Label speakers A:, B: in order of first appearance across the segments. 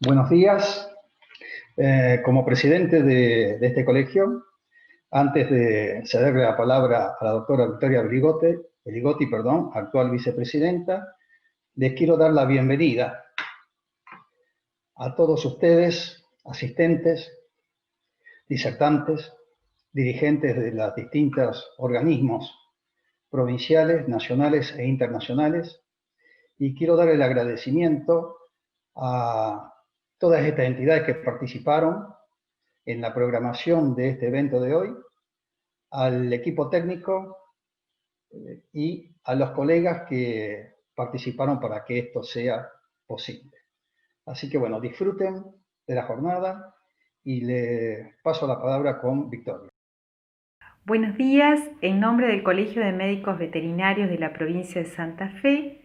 A: Buenos días. Como presidente de este colegio, antes de cederle la palabra a la doctora Victoria Beligotti, actual vicepresidenta, les quiero dar la bienvenida a todos ustedes, asistentes, disertantes, dirigentes de los distintos organismos provinciales, nacionales e internacionales, y quiero dar el agradecimiento a todas estas entidades que participaron en la programación de este evento de hoy, al equipo técnico y a los colegas que participaron para que esto sea posible. Así que bueno, disfruten de la jornada y le paso la palabra con Victoria.
B: Buenos días, en nombre del Colegio de Médicos Veterinarios de la provincia de Santa Fe,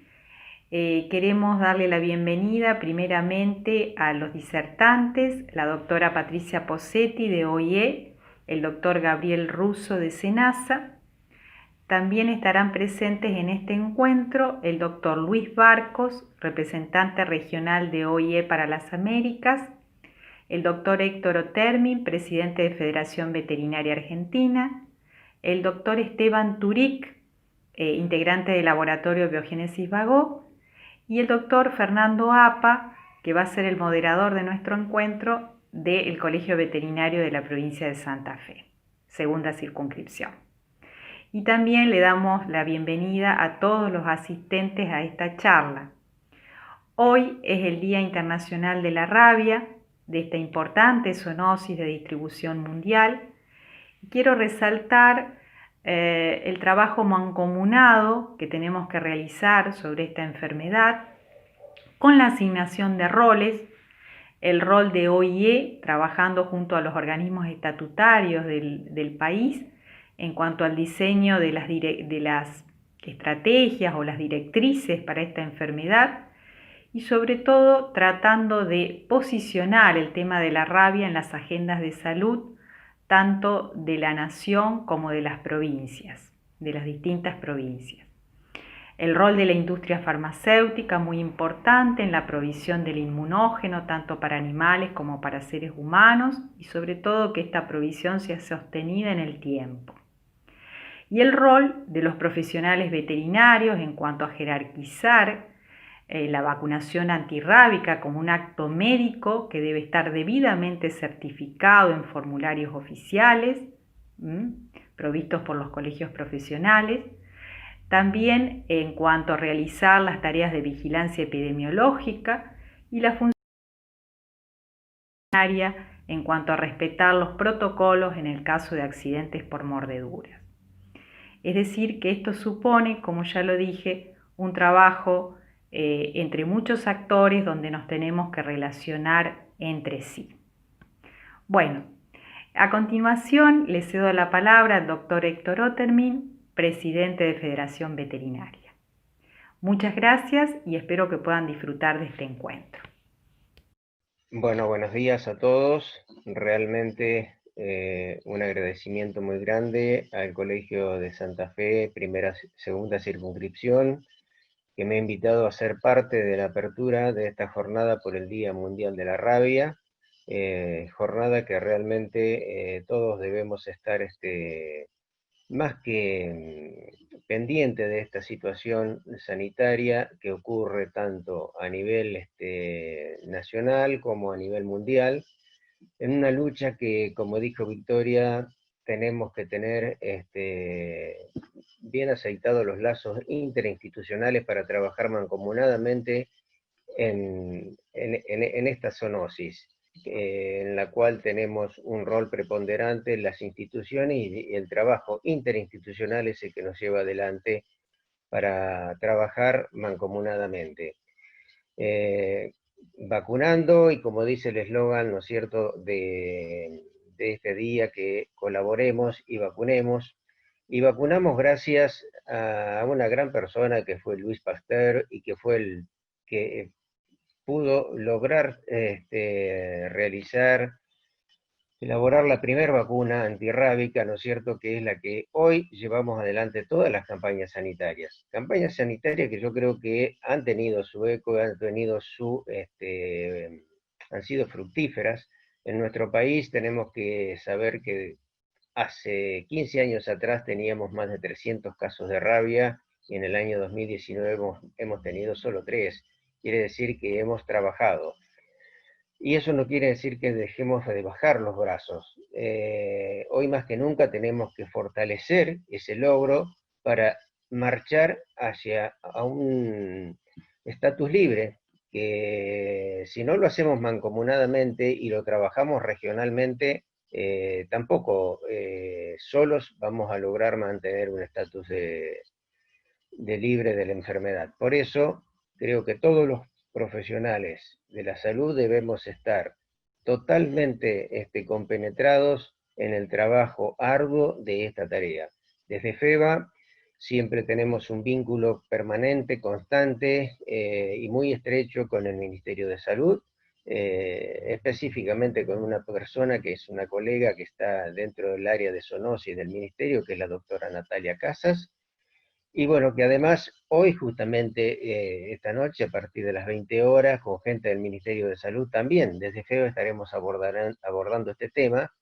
B: queremos darle la bienvenida primeramente a los disertantes, la doctora Patricia Posetti de OIE, el doctor Gabriel Russo de SENASA. También estarán presentes en este encuentro el doctor Luis Barcos, representante regional de OIE para las Américas, el doctor Héctor Otermin, presidente de Federación Veterinaria Argentina, el doctor Esteban Turic, integrante del Laboratorio Biogénesis Vagó, y el doctor Fernando Apa, que va a ser el moderador de nuestro encuentro del Colegio Veterinario de la provincia de Santa Fe, segunda circunscripción. Y también le damos la bienvenida a todos los asistentes a esta charla. Hoy es el Día Internacional de la Rabia, de esta importante zoonosis de distribución mundial. Quiero resaltar el trabajo mancomunado que tenemos que realizar sobre esta enfermedad con la asignación de roles, el rol de OIE trabajando junto a los organismos estatutarios del país en cuanto al diseño de las estrategias o las directrices para esta enfermedad y sobre todo tratando de posicionar el tema de la rabia en las agendas de salud tanto de la nación como de las provincias, de las distintas provincias. El rol de la industria farmacéutica muy importante en la provisión del inmunógeno tanto para animales como para seres humanos y sobre todo que esta provisión sea sostenida en el tiempo. Y el rol de los profesionales veterinarios en cuanto a jerarquizar la vacunación antirrábica como un acto médico que debe estar debidamente certificado en formularios oficiales provistos por los colegios profesionales. También en cuanto a realizar las tareas de vigilancia epidemiológica y la función en cuanto a respetar los protocolos en el caso de accidentes por mordeduras. Es decir, que esto supone, como ya lo dije, un trabajo entre muchos actores donde nos tenemos que relacionar entre sí. Bueno, a continuación le cedo la palabra al doctor Héctor Otermin, presidente de Federación Veterinaria. Muchas gracias y espero que puedan disfrutar de este encuentro.
C: Bueno, buenos días a todos. Realmente un agradecimiento muy grande al Colegio de Santa Fe, segunda circunscripción, que me ha invitado a ser parte de la apertura de esta jornada por el Día Mundial de la Rabia, jornada que realmente todos debemos estar más que pendiente de esta situación sanitaria que ocurre tanto a nivel nacional como a nivel mundial, en una lucha que, como dijo Victoria, tenemos que tener bien aceitados los lazos interinstitucionales para trabajar mancomunadamente en esta zoonosis, en la cual tenemos un rol preponderante en las instituciones y el trabajo interinstitucional es el que nos lleva adelante para trabajar mancomunadamente. Vacunando y como dice el eslogan, ¿no es cierto?, de este día, que colaboremos y vacunamos gracias a una gran persona que fue Luis Pasteur y que fue el que pudo lograr elaborar la primera vacuna antirrábica, ¿no es cierto?, que es la que hoy llevamos adelante todas las campañas sanitarias. Campañas sanitarias que yo creo que han tenido su eco, han tenido su han sido fructíferas. En nuestro país tenemos que saber que hace 15 años atrás teníamos más de 300 casos de rabia y en el año 2019 hemos tenido solo 3. Quiere decir que hemos trabajado. Y eso no quiere decir que dejemos de bajar los brazos. Hoy más que nunca tenemos que fortalecer ese logro para marchar hacia un estatus libre, que si no lo hacemos mancomunadamente y lo trabajamos regionalmente, tampoco solos vamos a lograr mantener un estatus de libre de la enfermedad. Por eso creo que todos los profesionales de la salud debemos estar totalmente compenetrados en el trabajo arduo de esta tarea. Desde FEBA siempre tenemos un vínculo permanente, constante y muy estrecho con el Ministerio de Salud, específicamente con una persona que es una colega que está dentro del área de zoonosis del Ministerio, que es la doctora Natalia Casas, y bueno, que además hoy justamente, esta noche, a partir de las 20 horas, con gente del Ministerio de Salud también, desde FEBA estaremos abordando este tema,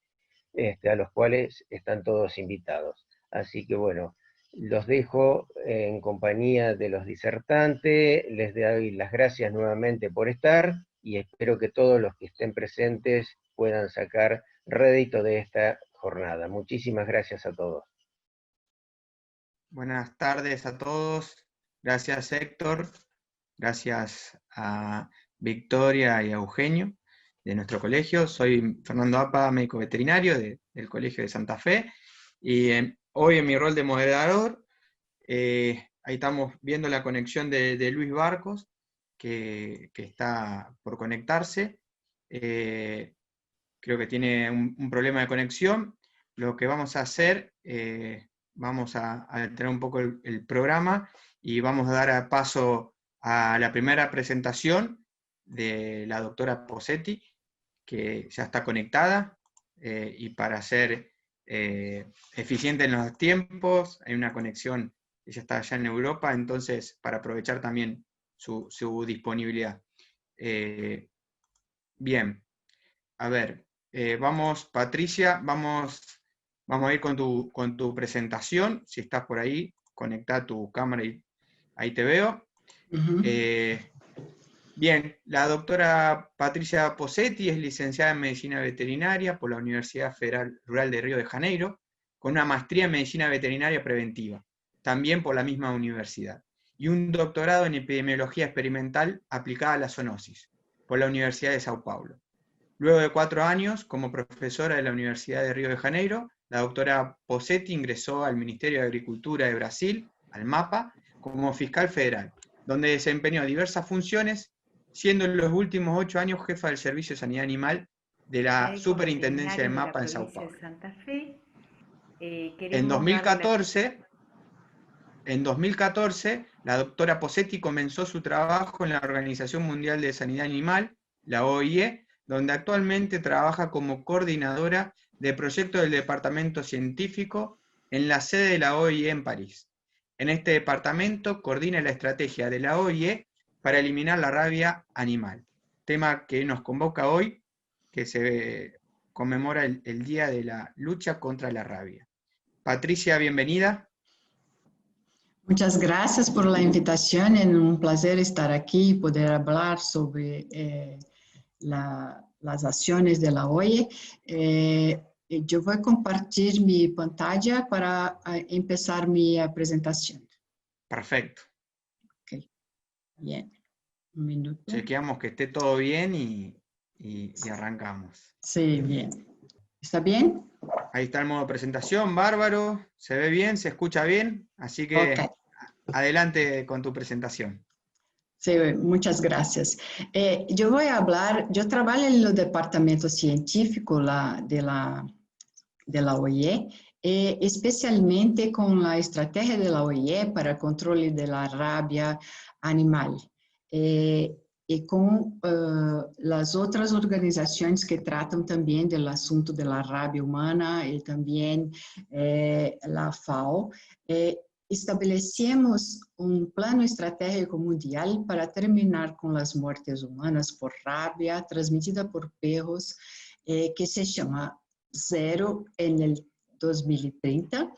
C: a los cuales están todos invitados. Así que bueno, los dejo en compañía de los disertantes, les doy las gracias nuevamente por estar, y espero que todos los que estén presentes puedan sacar rédito de esta jornada. Muchísimas gracias a todos.
D: Buenas tardes a todos. Gracias, Héctor. Gracias a Victoria y a Eugenio de nuestro colegio. Soy Fernando Apa, médico veterinario del Colegio de Santa Fe. Y hoy en mi rol de moderador, ahí estamos viendo la conexión de Luis Barcos, que está por conectarse. Creo que tiene un problema de conexión. Lo que vamos a hacer... vamos a tener un poco el programa y vamos a dar paso a la primera presentación de la doctora Posetti, que ya está conectada, y para ser eficiente en los tiempos, hay una conexión, ella está allá en Europa, entonces para aprovechar también su disponibilidad. Bien, a ver, vamos, Patricia, vamos a ir con tu presentación. Si estás por ahí, conecta tu cámara y ahí te veo. Bien, la doctora Patricia Posetti es licenciada en Medicina Veterinaria por la Universidad Federal Rural de Río de Janeiro, con una maestría en Medicina Veterinaria Preventiva, también por la misma universidad, y un doctorado en Epidemiología Experimental aplicada a la zoonosis, por la Universidad de Sao Paulo. Luego de 4 años como profesora de la Universidad de Río de Janeiro, la doctora Posetti ingresó al Ministerio de Agricultura de Brasil, al MAPA, como fiscal federal, donde desempeñó diversas funciones, siendo en los últimos 8 años jefa del Servicio de Sanidad Animal de la Superintendencia del MAPA en Sao Paulo. En 2014, la doctora Posetti comenzó su trabajo en la Organización Mundial de Sanidad Animal, la OIE, donde actualmente trabaja como coordinadora de proyectos del Departamento Científico en la sede de la OIE en París. En este departamento coordina la estrategia de la OIE para eliminar la rabia animal, tema que nos convoca hoy, que se conmemora el Día de la Lucha contra la Rabia. Patricia, bienvenida.
E: Muchas gracias por la invitación, es un placer estar aquí y poder hablar sobre las acciones de la OIE. Yo voy a compartir mi pantalla para empezar mi presentación.
D: Perfecto.
E: Okay. Bien, un minuto.
D: Chequeamos que esté todo bien y arrancamos.
E: Sí, bien. ¿Está bien?
D: Ahí está el modo presentación, bárbaro. Se ve bien, se escucha bien, así que okay. Adelante con tu presentación.
E: Sí, muchas gracias. Yo voy a hablar, yo trabajo en el departamento científico de la OIE, especialmente con la estrategia de la OIE para el control de la rabia animal, y con las otras organizaciones que tratan también del asunto de la rabia humana y también la FAO. estabelecemos un plano estratégico mundial para terminar con las muertes humanas por rabia transmitida por perros, que se llama Zero en el 2030,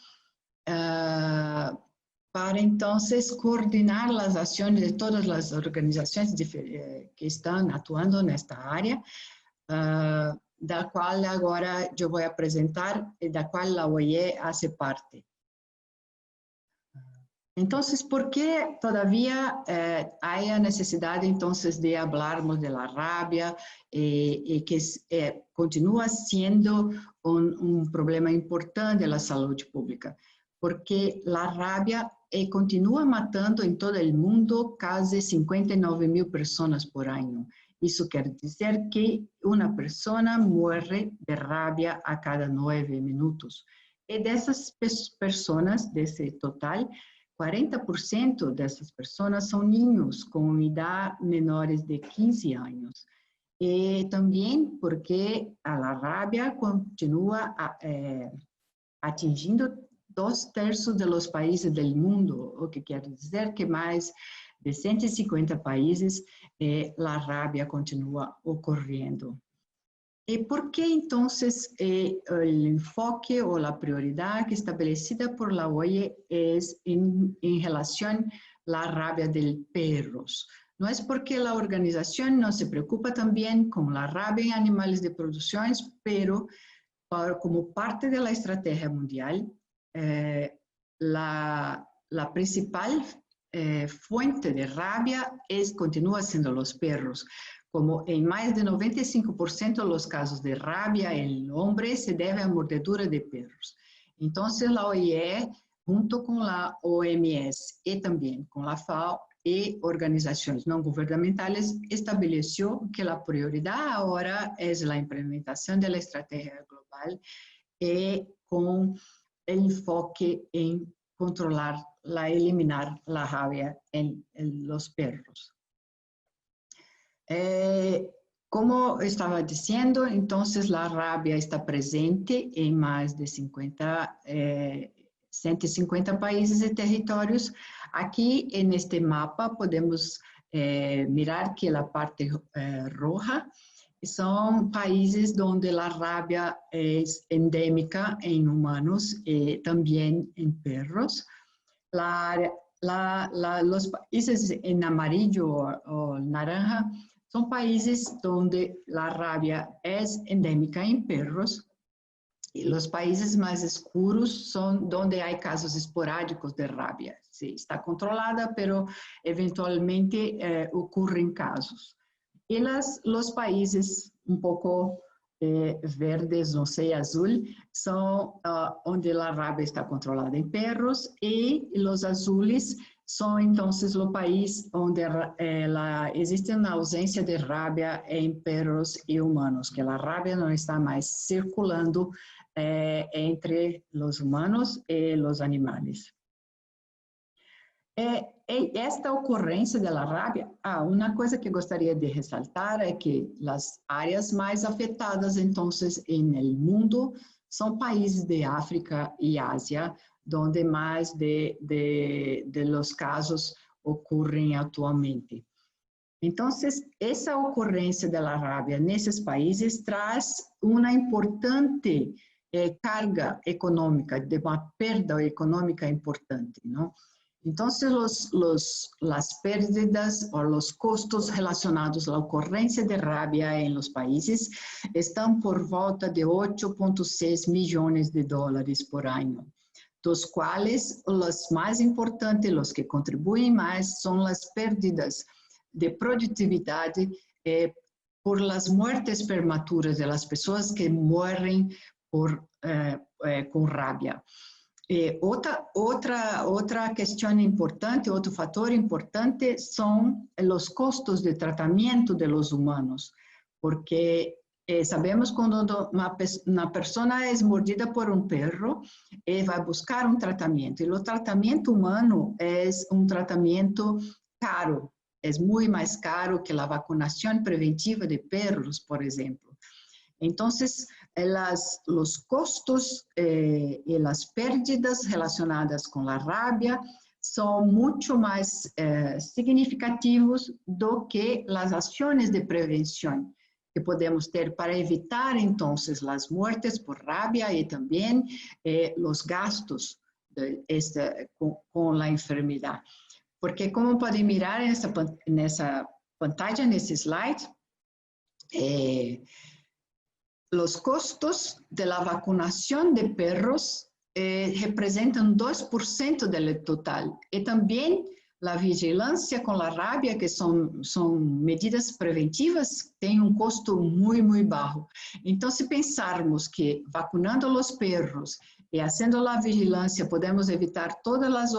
E: para entonces coordinar las acciones de todas las organizaciones que están actuando en esta área, da cual agora yo voy a presentar y da cual la OIE hace parte. Entonces, ¿por qué todavía hay necesidad entonces de hablarnos de la rabia y que continúa siendo un problema importante de la salud pública? Porque la rabia continua matando em todo o mundo quase 59.000 pessoas por ano. Isso quer dizer que uma pessoa morre de rabia a cada 9 minutos. E dessas pessoas, desse total, 40% dessas pessoas são ninhos com idade menores de 15 anos. E também porque a rabia continua atingindo 2/3 dos países do mundo, o que quer dizer que mais de 150 países a rabia continua ocorrendo. E por que, então, o enfoque ou a prioridade estabelecida por la OIE é em relação à rabia de perros? Não é porque a organização não se preocupa também com a rabia em animais de produções, pero como parte da estratégia mundial, la principal fuente de rabia continua sendo os perros. Como em mais de 95% dos casos de rabia em homens se deve à mordedura de perros. Então, a OIE, junto com a OMS e também com a FAO e organizações não governamentais, estabeleceu que a prioridade agora é a implementação da estratégia global e com enfoque em controlar, eliminar a rabia em los perros. Como estava dizendo, então, a rabia está presente em mais de 150 países e territórios. Aqui, neste mapa, podemos mirar que a parte roja são países onde a rabia é endêmica em humanos e também em perros. Os países em amarillo ou naranja são países onde a rabia é endêmica em perros. E os países mais escuros são onde há casos esporádicos de rabia. Sí, está controlada, pero eventualmente ocorrem casos. E os países um pouco verdes, não sei, azul, são onde a rabia está controlada em perros, e os azules são, então, o país onde existe uma ausência de rabia em perros e humanos, que a rabia não está mais circulando entre os humanos e os animais. Esta ocorrência da rabia, uma coisa que gostaria de ressaltar é que as áreas mais afetadas, então, no mundo, são países de África e Ásia, onde mais de los casos ocorrem atualmente. Então, essa ocorrência da rabia nesses países traz uma importante carga econômica, de uma perda econômica importante, não? Então, as perdas ou os custos relacionados à ocorrência de rabia em los países estão por volta de 8,6 milhões de dólares por ano, dos quais os mais importantes, os que contribuem mais, são as perdas de produtividade por las muertes prematuras de las pessoas que morrem com rabia. Outra questão importante, outro fator importante são os custos de tratamento de los humanos, porque sabemos quando uma pessoa é mordida por um perro e vai buscar um tratamento, e o tratamento humano é um tratamento caro, é muito mais caro que a vacunação preventiva de perros, por exemplo. Então, los costos y las pérdidas relacionadas con la rabia son mucho más significativos do que las acciones de prevención que podemos ter para evitar, entonces, las muertes por rabia y también los gastos con la enfermedad. Porque, como podem mirar nessa pantalla, nesse slide, los costos de la vacunación de perros representan 2% del total. Y también la vigilancia con la rabia, que son medidas preventivas, tem um custo muito bajo. Então, se pensarmos que vacunando los perros e haciendo la vigilancia podemos evitar todas los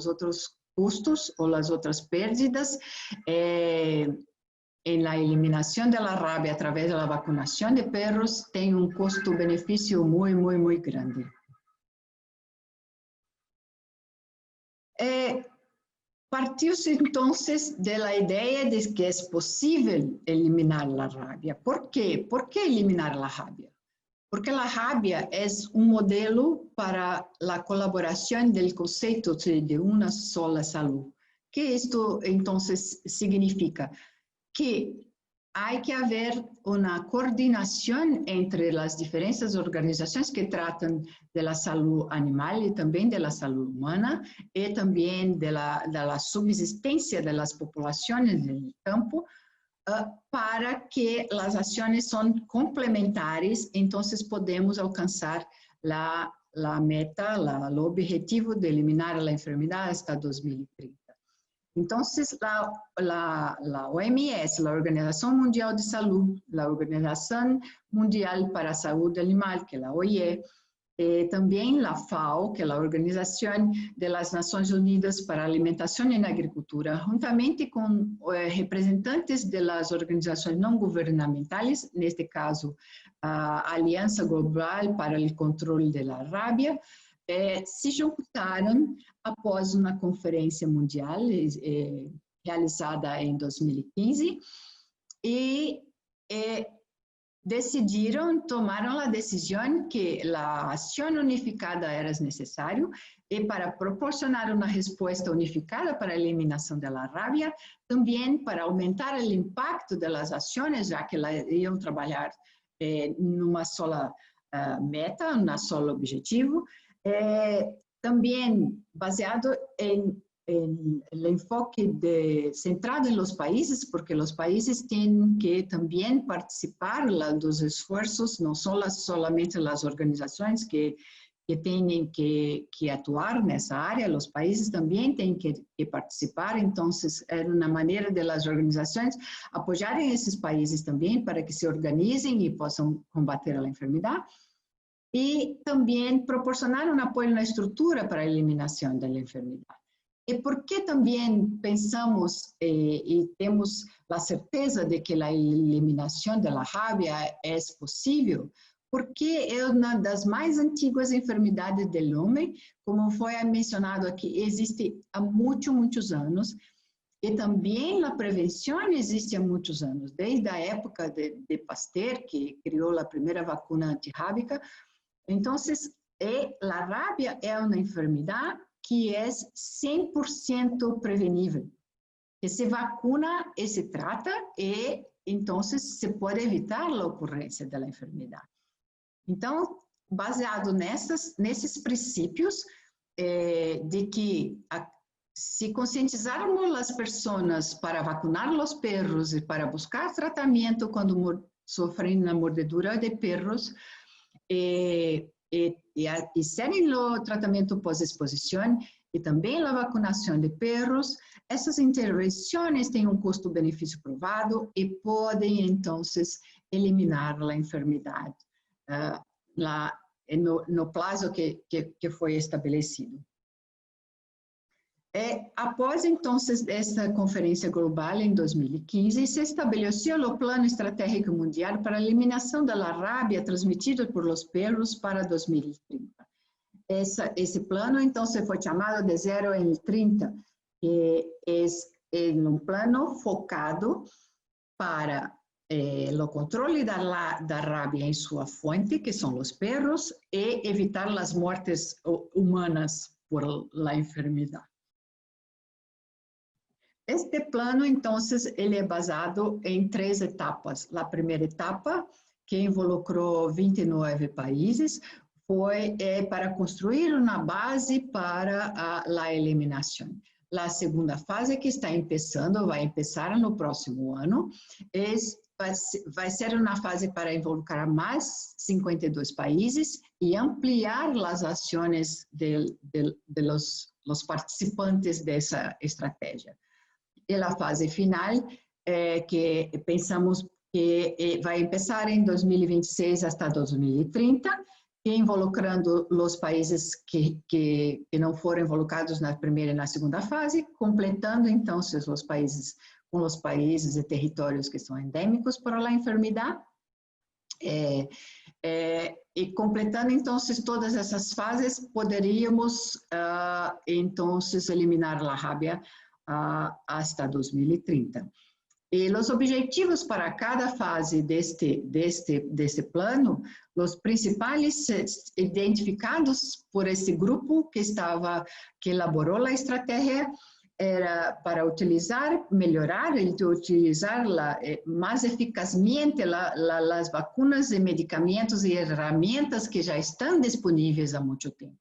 E: otros custos o las otras pérdidas, en la eliminación de la rabia a través de la vacunación de perros, tem un costo-beneficio muy grande. Partió-se entonces de la idea de que es posible eliminar la rabia. ¿Por qué? ¿Por qué eliminar la rabia? Porque la rabia es un modelo para la colaboración del concepto de una sola salud. ¿Qué esto entonces significa? Que hay que haber una coordinación entre las diferentes organizaciones que tratan de la salud animal y también de la salud humana y también de la subsistencia de las poblaciones del campo, para que las acciones son complementares, entonces podemos alcanzar la meta, el objetivo de eliminar la enfermedad hasta 2030. Entonces, la OMS, la Organización Mundial de Salud, la Organización Mundial para la Salud Animal, que es la OIE, también la FAO, que es la Organización de las Naciones Unidas para la Alimentación y la Agricultura, juntamente con representantes de las organizaciones no gubernamentales, en este caso, Alianza Global para el Control de la Rabia, se juntaram após uma conferência mundial realizada em 2015 e tomaram a decisão que a ação unificada era necessária e para proporcionar uma resposta unificada para a eliminação da rabia, também para aumentar o impacto das ações, já que elas iam trabalhar numa sola meta, num solo objetivo. También basado en el enfoque centrado en los países, porque los países tienen que también participar de los esfuerzos, no son solamente las organizaciones que tienen que actuar en esa área, los países también tienen que participar, entonces era una manera de las organizaciones apoyar a esos países también para que se organicen y puedan combatir la enfermedad. Y también proporcionar un apoyo en la estructura para la eliminación de la enfermedad. ¿Y por qué también pensamos y tenemos la certeza de que la eliminación de la rabia es posible? Porque es una de las más antiguas enfermedades del hombre, como fue mencionado aquí, existe há muchos años, y también la prevención existe há muchos años, desde la época de Pasteur, que creó la primera vacuna antirrábica. Entonces, la rabia es una enfermedad que es 100% prevenible, que se vacuna y se trata y entonces se puede evitar la ocurrencia de la enfermedad. Entonces, baseado nesses princípios de que si concientizarmos las personas para vacunar los perros y para buscar tratamiento cuando sufren una mordedura de perros, y serem o tratamento pós-exposição e também a vacinação de perros, essas intervenções têm um custo-benefício provado e podem, então, eliminar a enfermidade no prazo que foi estabelecido. Após, então, esta conferência global em 2015, se estabeleceu o Plano Estratégico Mundial para a Eliminação da rabia transmitida por los perros para 2030. Esse plano, então, foi chamado de 0 em 30, que é um plano focado para o controle da rabia em sua fonte, que são os perros, e evitar as mortes humanas por la enfermidade. Este plano, então, ele é basado em 3 etapas. A primeira etapa, que involucrou 29 países, foi para construir uma base para a eliminação. A segunda fase, que está começando, vai começar no próximo ano, vai ser uma fase para involucrar mais 52 países e ampliar as ações de los participantes dessa estratégia. E a fase final, que pensamos que vai começar em 2026 até 2030, involucrando os países que não foram involucrados na primeira e na segunda fase, completando, então, os países com os países e territórios que são endêmicos para a enfermidade, e completando, então, todas essas fases, poderíamos, então, eliminar a rabia hasta 2030. E os objetivos para cada fase deste plano, os principais identificados por esse grupo que elaborou a estratégia, era para melhorar e utilizar mais eficazmente as vacinas e medicamentos e ferramentas que já estão disponíveis há muito tempo,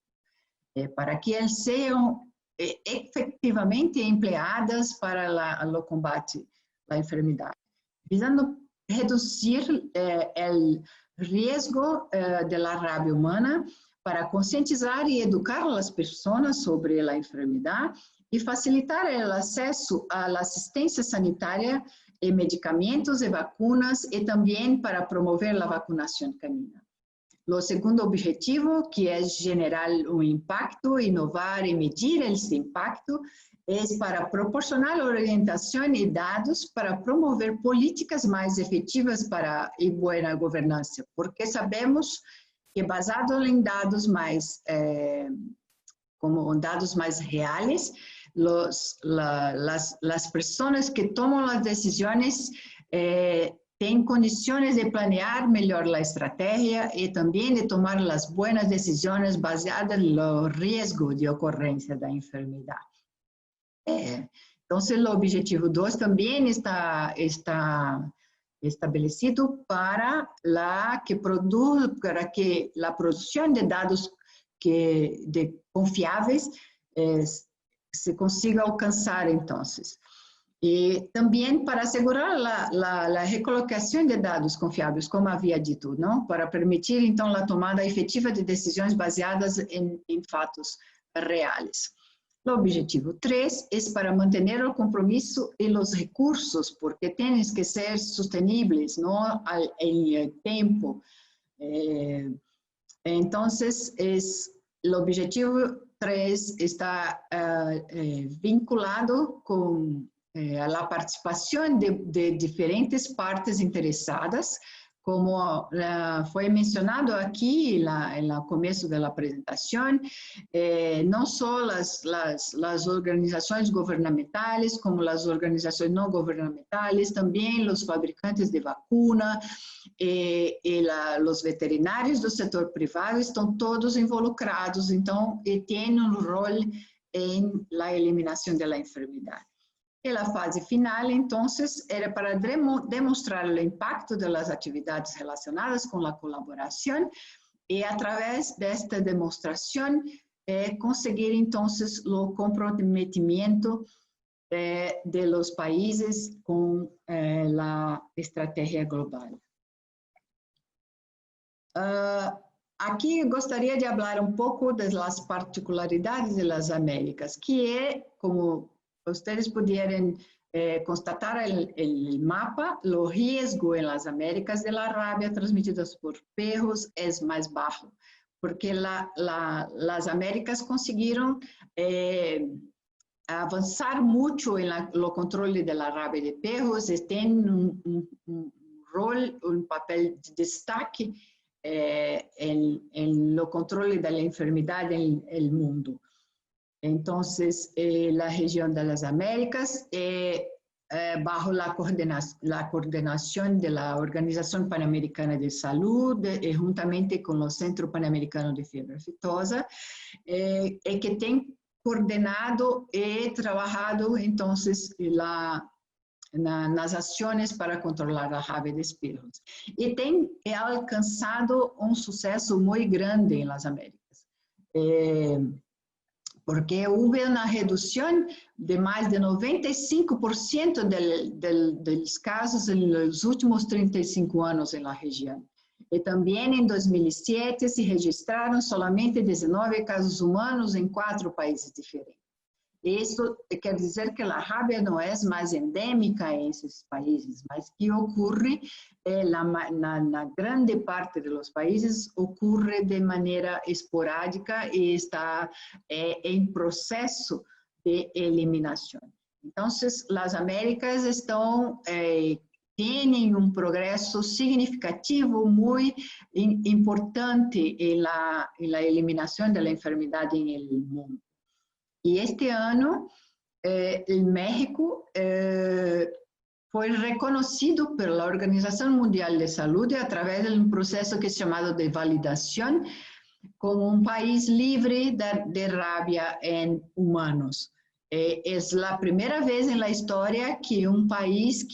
E: para que eles sejam efetivamente empleadas para o combate à enfermidade, visando reduzir o risco da rabia humana, para conscientizar e educar as pessoas sobre a enfermidade e facilitar o acesso à assistência sanitária e medicamentos e vacinas, e também para promover a vacinação canina. O segundo objetivo, que é gerar impacto, inovar e medir esse impacto, é para proporcionar orientação e dados para promover políticas mais efetivas e boa governança, porque sabemos que, basado em dados mais reais, as pessoas que tomam as decisões têm condições de planear melhor a estratégia e também de tomar as boas decisões baseadas no risco de ocorrência da enfermidade. Então, o objetivo 2 também está estabelecido para que a produção de dados confiáveis se consiga alcançar, então. E também para assegurar a recolocação de dados confiáveis, como havia dito, não? Para permitir, então, a tomada efetiva de decisões baseadas em fatos reais. O objetivo 3 é para manter o compromisso e os recursos, porque têm que ser sustentáveis, não em tempo. Então, o objetivo 3 está vinculado com a participação de diferentes partes interessadas, como foi mencionado aqui no começo da apresentação, não só as organizações governamentais, como as organizações não governamentais, também os fabricantes de vacuna e os veterinários do setor privado estão todos involucrados, então, e têm rol em la eliminação da enfermidade. E a fase final, então, era para demonstrar o impacto das atividades relacionadas com a colaboração e, através desta demonstração, conseguir, então, o comprometimento de los países com a estratégia global. Aqui gostaria de falar um pouco das particularidades das Américas, que é, como vocês puderam constatar el mapa, o risco em las Américas de la rabia transmitida por perros é mais baixo, porque las Américas conseguiram avançar muito no controle de la rabia de perros, e têm um papel de destaque no controle da enfermidade no mundo. Então, a região das Américas bajo la coordinación de la Organización Panamericana de Salud, juntamente con el Centro Panamericano de Fiebre Aftosa, que tem coordenado y trabajado entonces nas ações para controlar a rabia de perros. E tem alcançado sucesso muito grande em las Américas. Porque houve uma redução de mais de 95% dos casos nos últimos 35 anos na região. E também em 2007 se registraram somente 19 casos humanos em 4 países diferentes. Isso quer dizer que a rabia não é mais endêmica em esses países, mas que ocorre na grande parte dos países, ocorre de maneira esporádica e está em processo de eliminação. Então, as Américas têm progresso significativo, muito importante na eliminação da enfermidade no mundo. E este ano, o México foi reconhecido pela Organização Mundial de Saúde através de um processo que é chamado de validação como país livre de rabia em humanos. É a primeira vez na história que país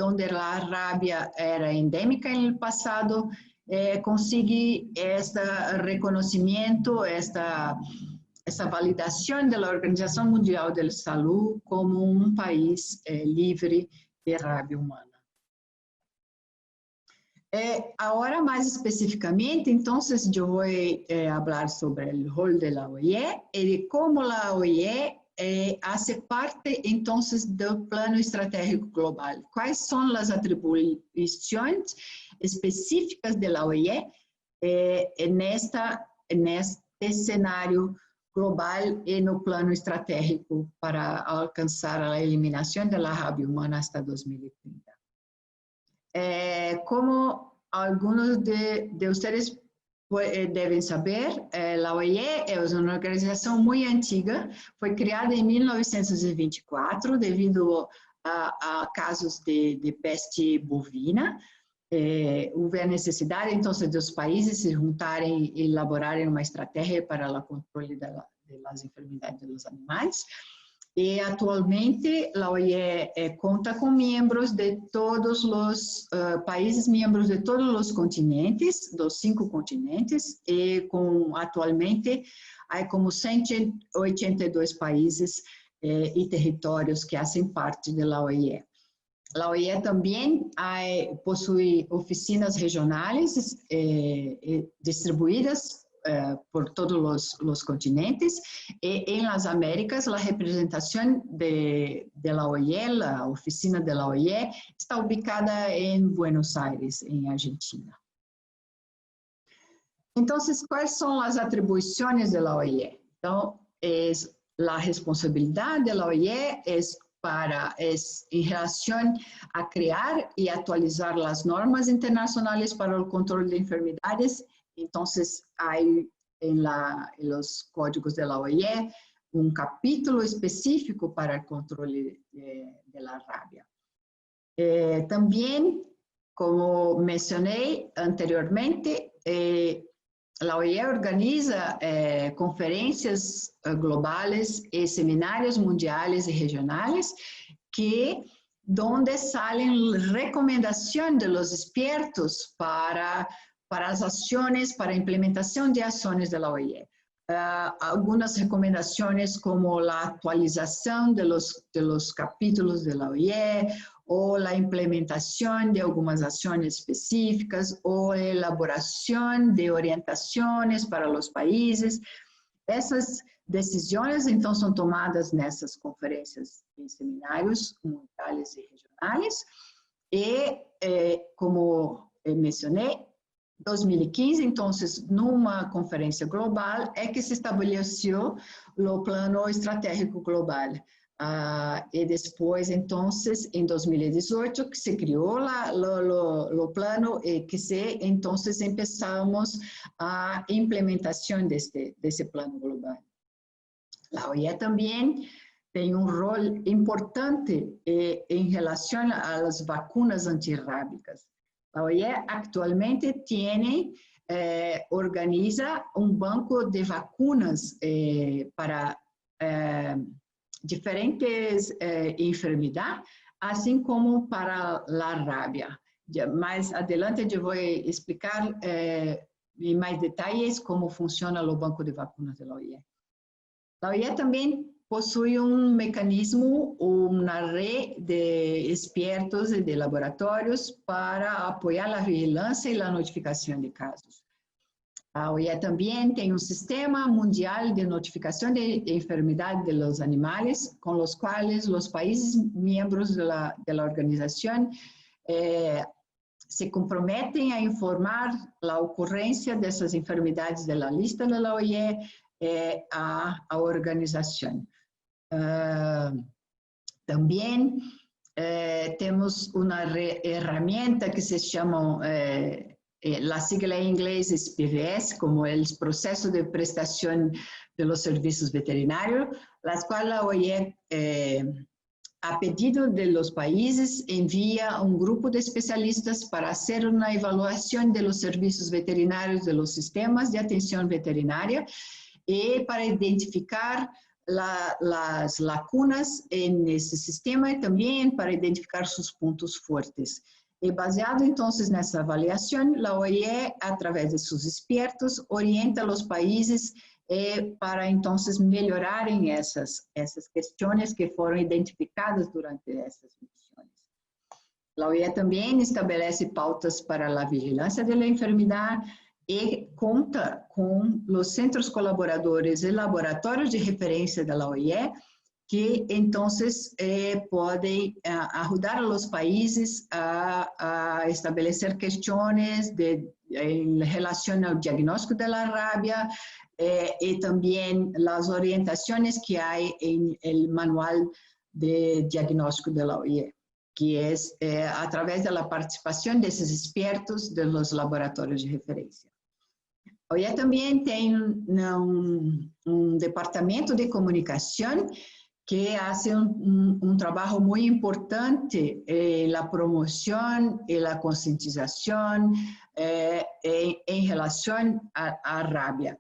E: onde a rabia era endêmica no passado consegue este reconhecimento, essa validação da Organização Mundial de Saúde como país livre de rabia humana. Agora, mais especificamente, então, eu vou falar sobre o rol da OIE e de como a OIE faz parte, então, do plano estratégico global. Quais são as atribuições específicas da OIE neste cenário global e no plano estratégico para alcançar a eliminação da rabia humana até 2030. Como alguns de vocês devem saber, a OIE é uma organização muito antiga, foi criada em 1924 devido a casos de peste bovina. Houve a necessidade, então, dos países se juntarem e elaborarem uma estratégia para o controle das enfermidades dos animais. E, atualmente, a OIE conta com membros de todos os países, membros de todos os continentes, dos 5 continentes, e atualmente, há como 182 países e territórios que fazem parte da OIE. A OIE também possui oficinas regionais distribuídas por todos os continentes e em las Américas a representação da OIE, a oficina da OIE, está ubicada em Buenos Aires, em Argentina. Então, quais são as atribuições da OIE? Então, a responsabilidade da OIE em relação a criar e atualizar as normas internacionais para o controle de enfermidades. Então, há nos códigos da OIE capítulo específico para o controle da rabia. Também, como mencionei anteriormente, a OIE organiza conferências globais e seminários mundiais e regionais onde salen recomendações dos expertos para as ações, para a implementação de ações da OIE. Algumas recomendações como a atualização dos capítulos da OIE, ou a implementação de algumas ações específicas, ou a elaboração de orientações para os países. Essas decisões, então, são tomadas nessas conferências e seminários mundiais e regionais. E, como mencionei, 2015, então, numa conferência global, que se estabeleceu o Plano Estratégico Global. E depois, então, em 2018, que se criou o plano e que então, começamos a implementação desse plano global. A OIE também tem um rol importante em relação às vacunas antirrábicas. A OIE atualmente organiza um banco de vacunas para diferentes enfermidades, assim como para a rábia. Mais adelante eu vou explicar em mais detalhes como funciona o banco de vacunas da OIE. A OIE também possui um mecanismo, uma rede de expertos e de laboratórios para apoiar a vigilância e a notificação de casos. A OIE também tem um sistema mundial de notificação de enfermidades de los animais, com os quais os países membros da organização se comprometem a informar a ocorrência dessas enfermidades da lista da OIE à organização. Também temos uma ferramenta que se chama, a sigla em inglês é PVS, como é o processo de prestação dos serviços veterinários, as quais a OIE, a pedido de los países, envia um grupo de especialistas para fazer uma avaliação dos serviços veterinários de los sistemas de atenção veterinária e para identificar as lacunas nesse sistema e também para identificar seus pontos fortes. E baseado, então, nessa avaliação, a OIE, através de seus expertos, orienta os países para, então, melhorarem essas questões que foram identificadas durante essas missões. A OIE também estabelece pautas para a vigilância da enfermidade e conta com os centros colaboradores e laboratórios de referência da OIE, que, então, podem ajudar os países a estabelecer questões em relação ao diagnóstico da rábia e também as orientações que há no manual de diagnóstico da OIE, que é através da participação desses expertos dos laboratórios de referência. A OIE também tem um departamento de comunicação que faz um trabalho muito importante na promoção e na conscientização em relação à rábia.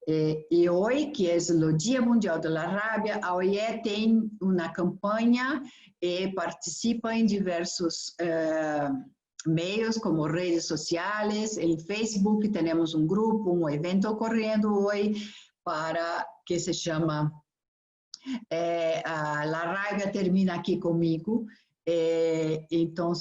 E: E hoje, que é o Dia Mundial da Rábia, a OIE tem uma campanha e participa em diversos meios, como redes sociais, em Facebook temos um grupo, um evento ocorrendo hoje, que se chama La Rábia Termina Aqui Comigo. Então,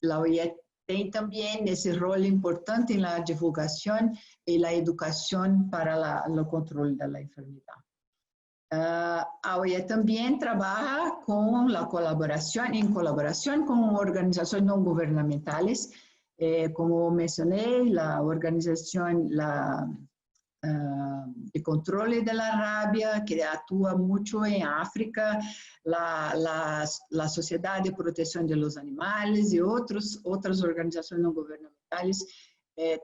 E: a OIE tem também esse rol importante na divulgação e na educação para o controle da enfermidade. A OIE também trabalha em colaboração com organizações não governamentais, como mencionei, a organização de controle da rábia, que atua muito em África, a Sociedade de Proteção dos Animais e outras organizações não governamentais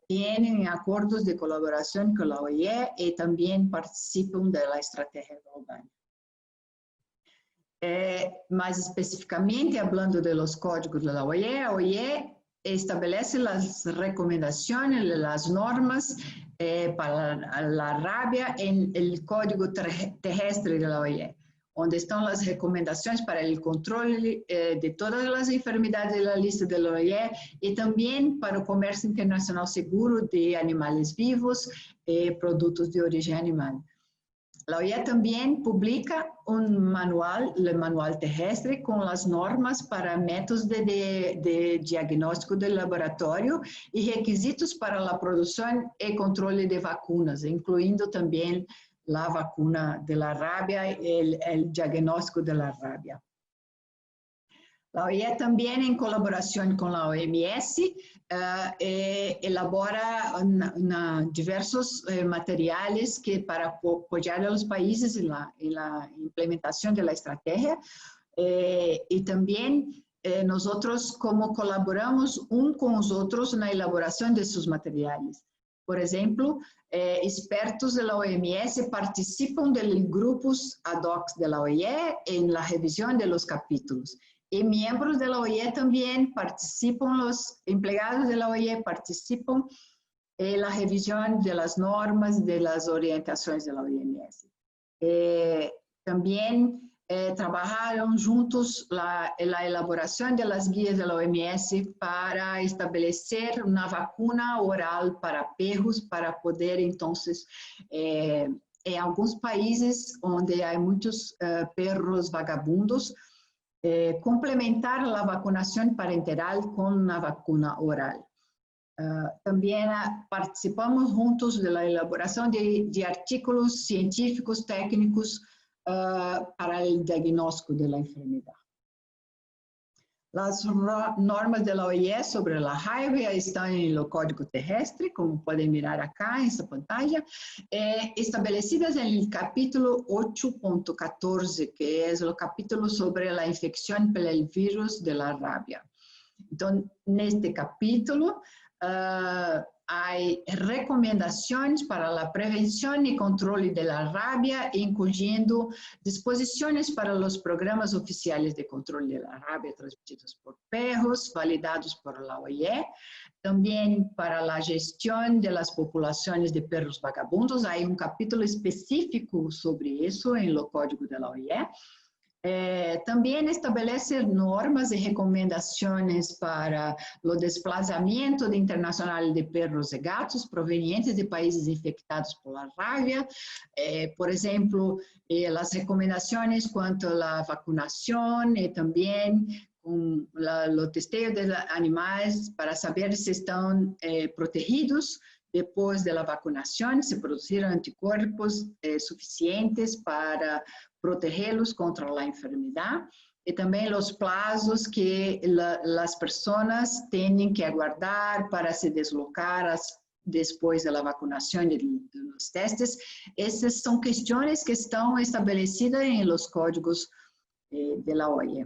E: têm acordos de colaboração com a OIE e também participam da estratégia global. Mais especificamente, falando dos códigos da OIE, a OIE estabelece as recomendações, as normas para a rábia no Código Terrestre da OIE, onde estão as recomendações para o controle de todas as enfermidades da lista da OIE e também para o comércio internacional seguro de animais vivos e produtos de origem animal. A OIE também publica um manual, o Manual Terrestre, com as normas para métodos de diagnóstico de laboratório e requisitos para a produção e controle de vacunas, incluindo também a vacuna da rábia e o diagnóstico da rábia. A OIE também, em colaboração com a OMS, elabora diversos materiais para apoiar os países na implementação da estratégia e também nós como colaboramos com os outros na elaboração desses materiais. por exemplo, expertos da OMS participam de grupos ad hoc da OIE em la revisión de los capítulos. Y miembros de la OIE también participan, los empleados de la OIE participan en la revisión de las normas, de las orientaciones de la OMS. También trabajaron juntos la elaboración de las guías de la OMS para establecer una vacuna oral para perros, para poder entonces, en algunos países donde hay muchos perros vagabundos, complementar la vacunación parenteral con una vacuna oral. También participamos juntos de la elaboración de artículos científicos, técnicos, para el diagnóstico de la enfermedad. Las normas de la OIE sobre la rabia están en el Código Terrestre, como pueden mirar acá en esta pantalla, establecidas en el capítulo 8.14, que es el capítulo sobre la infección por el virus de la rabia. Entonces, en este capítulo, hay recomendaciones para la prevención y control de la rabia, incluyendo disposiciones para los programas oficiales de control de la rabia transmitidos por perros, validados por la OIE, también para la gestión de las poblaciones de perros vagabundos. Hay un capítulo específico sobre eso en el Código de la OIE. También establece normas y recomendaciones para el desplazamiento internacional de perros y gatos provenientes de países infectados por la rabia. Por ejemplo, las recomendaciones cuanto a la vacunación y también con los testeos de animales para saber si están protegidos después de la vacunación, se produjeron anticuerpos suficientes para protegerlos contra la enfermedad, y también los plazos que las personas tienen que aguardar para se deslocar después de la vacunación de los testes. Esas son cuestiones que están establecidas en los códigos de la OIE.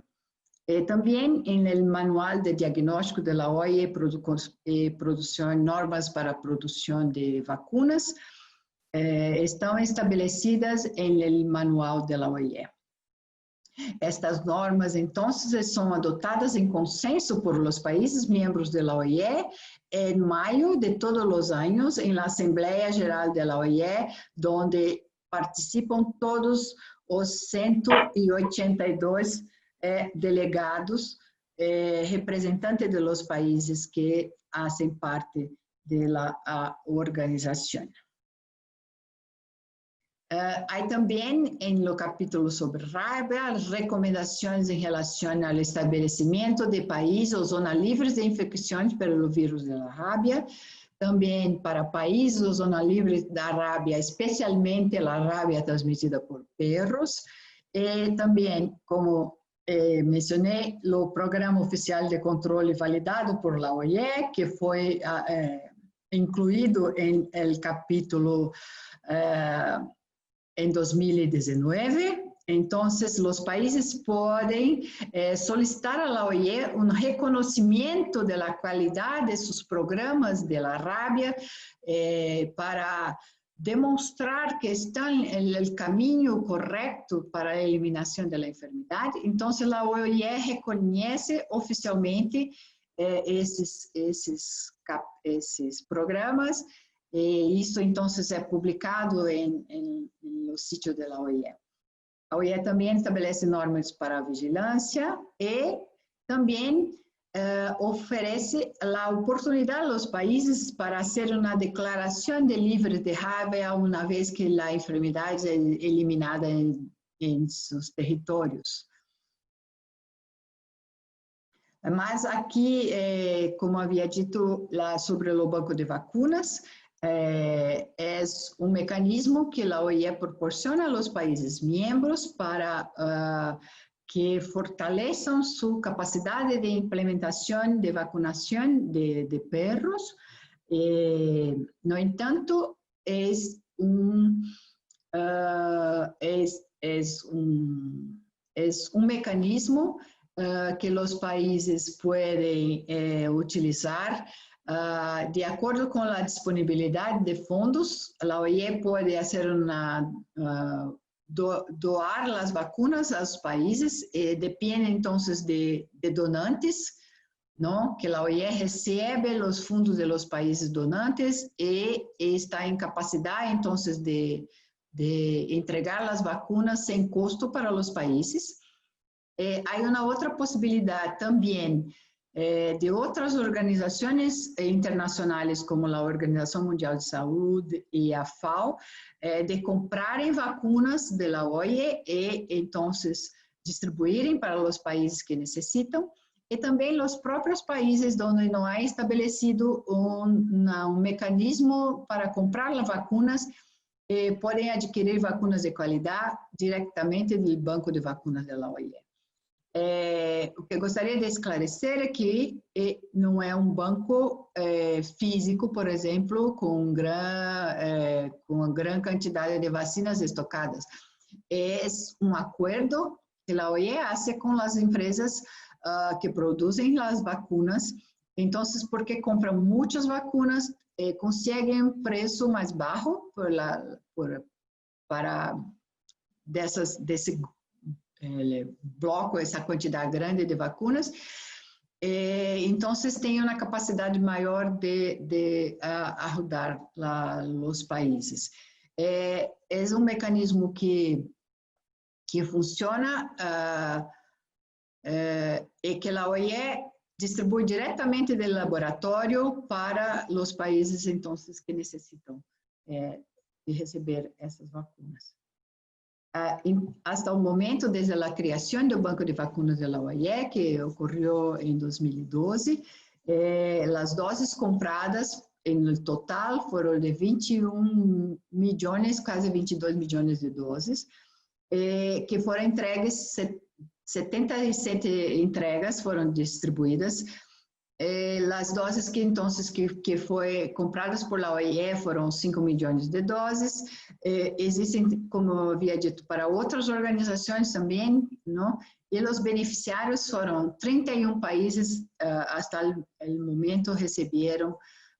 E: También en el manual de diagnóstico de la OIE, normas para producción de vacunas, están establecidas en el manual de la OIE. Estas normas, entonces, son adoptadas en consenso por los países miembros de la OIE en mayo de todos los años en la Asamblea General de la OIE, donde participan todos los 182 delegados, representantes de los países que hacen parte de la organización. Hay también en el capítulo sobre rabia recomendaciones en relación al establecimiento de países o zonas libres de infecciones por el virus de la rabia, también para países o zonas libres de rabia, especialmente la rabia transmitida por perros, también como mencioné, el programa oficial de control validado por la OIE, que fue incluido en el capítulo en 2019. Entonces, los países pueden solicitar a la OIE un reconocimiento de la calidad de sus programas de la rabia para demostrar que están en el camino correcto para la eliminación de la enfermedad. Entonces, la OIE reconoce oficialmente esses programas, y eso entonces es publicado en los sitios de la OIE. La OIE también establece normas para vigilancia y también ofrece la oportunidad a los países para hacer una declaración de libres de rabia una vez que la enfermedad es eliminada en sus territorios. Mas aquí, como había dicho sobre el banco de vacunas, es un mecanismo que la OIE proporciona a los países miembros para que fortalezcan su capacidad de implementación de vacunación de perros. No entanto, es un mecanismo que los países pueden utilizar de acuerdo con la disponibilidad de fondos, la OIE puede hacer doar las vacunas a los países, depende entonces de donantes, ¿no? Que la OIE recibe los fondos de los países donantes y está en capacidad entonces de entregar las vacunas sin costo para los países. Hay una otra posibilidad también de otras organizaciones internacionales como la Organización Mundial de Salud y la FAO, de comprar vacunas de la OIE y entonces distribuir para los países que necesitan, y también los propios países donde no hay establecido un mecanismo para comprar las vacunas, pueden adquirir vacunas de calidad directamente del banco de vacunas de la OIE. O que gostaria de esclarecer é que não é um banco físico, por exemplo, com uma grande quantidade de vacinas estocadas. É um acordo que a OIE faz com as empresas que produzem as vacunas. Então, porque compram muitas vacunas, conseguem um preço mais baixo para desse bloco, essa quantidade grande de vacunas, então tem uma capacidade maior de ajudar os países. É um mecanismo que funciona e que a OIE distribui diretamente do laboratório para os países então que necessitam de receber essas vacunas. Hasta o momento, desde a criação do Banco de Vacunas da OIE, que ocorreu em 2012, as doses compradas, no total, foram de 21 milhões, quase 22 milhões de doses, que foram entregues, 77 entregas foram distribuídas. As doses que foi compradas por la OIE foram 5 milhões de doses. Existem, como eu havia dito, para outras organizações também, não? E os beneficiários foram 31 países, até o momento, receberam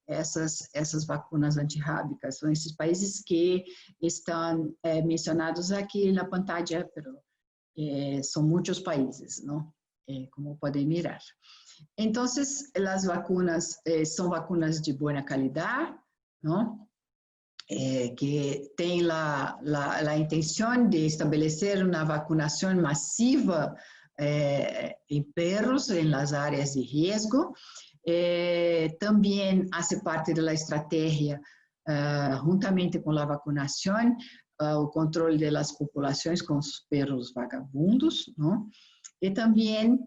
E: essas vacunas antirrábicas. São esses países que estão mencionados aqui na pantalla, mas são muitos países, não? Como podem mirar. Então, as vacunas são vacunas de boa qualidade, não? Que tem a intenção de estabelecer uma vacunação massiva em perros, em las áreas de risco. Também faz parte da estratégia, juntamente com a vacunação, o controle das populações com os perros vagabundos, não? E também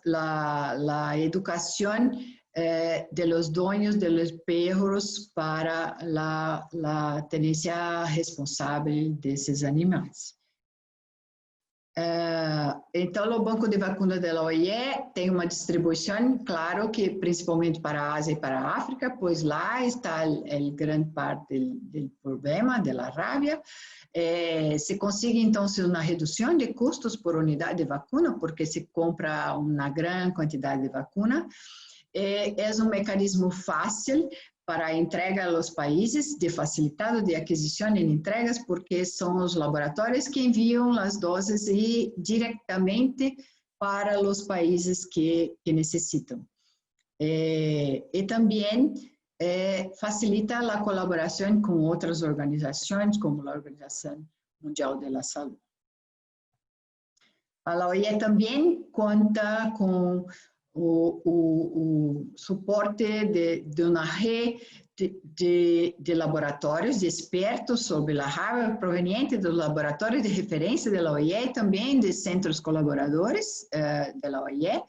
E: la educación de los dueños de los perros para la tenencia responsable de esos animales. Então, o Banco de Vacunas da OIE tem uma distribuição, claro que principalmente para a Ásia e para a África, pois lá está a grande parte do problema da rabia. Se consegue, então, uma redução de custos por unidade de vacuna, porque se compra uma grande quantidade de vacuna. É um mecanismo fácil para a entrega aos países, de facilitado de aquisição e entregas, porque são os laboratórios que enviam as doses diretamente para os países que necessitam. E também facilita a colaboração com outras organizações, como a Organização Mundial da Saúde. A OIE também conta com o suporte de uma rede de laboratórios, de expertos sobre a rabia, proveniente do laboratório de referência da OIE e também de centros colaboradores da OIE.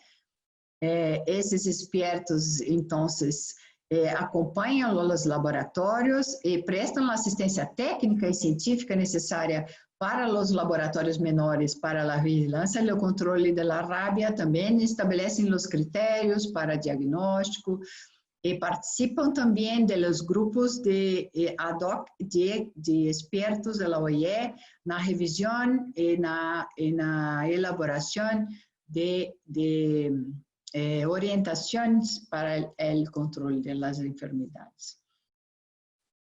E: Esses expertos, então, acompanham os laboratórios e prestam assistência técnica e científica necessária para os laboratórios menores, para a vigilância e o controle da rabia, também estabelecem os critérios para diagnóstico e participam também dos grupos de ad hoc de expertos da OIE na revisão e na elaboração de orientaciones para el control de las enfermedades.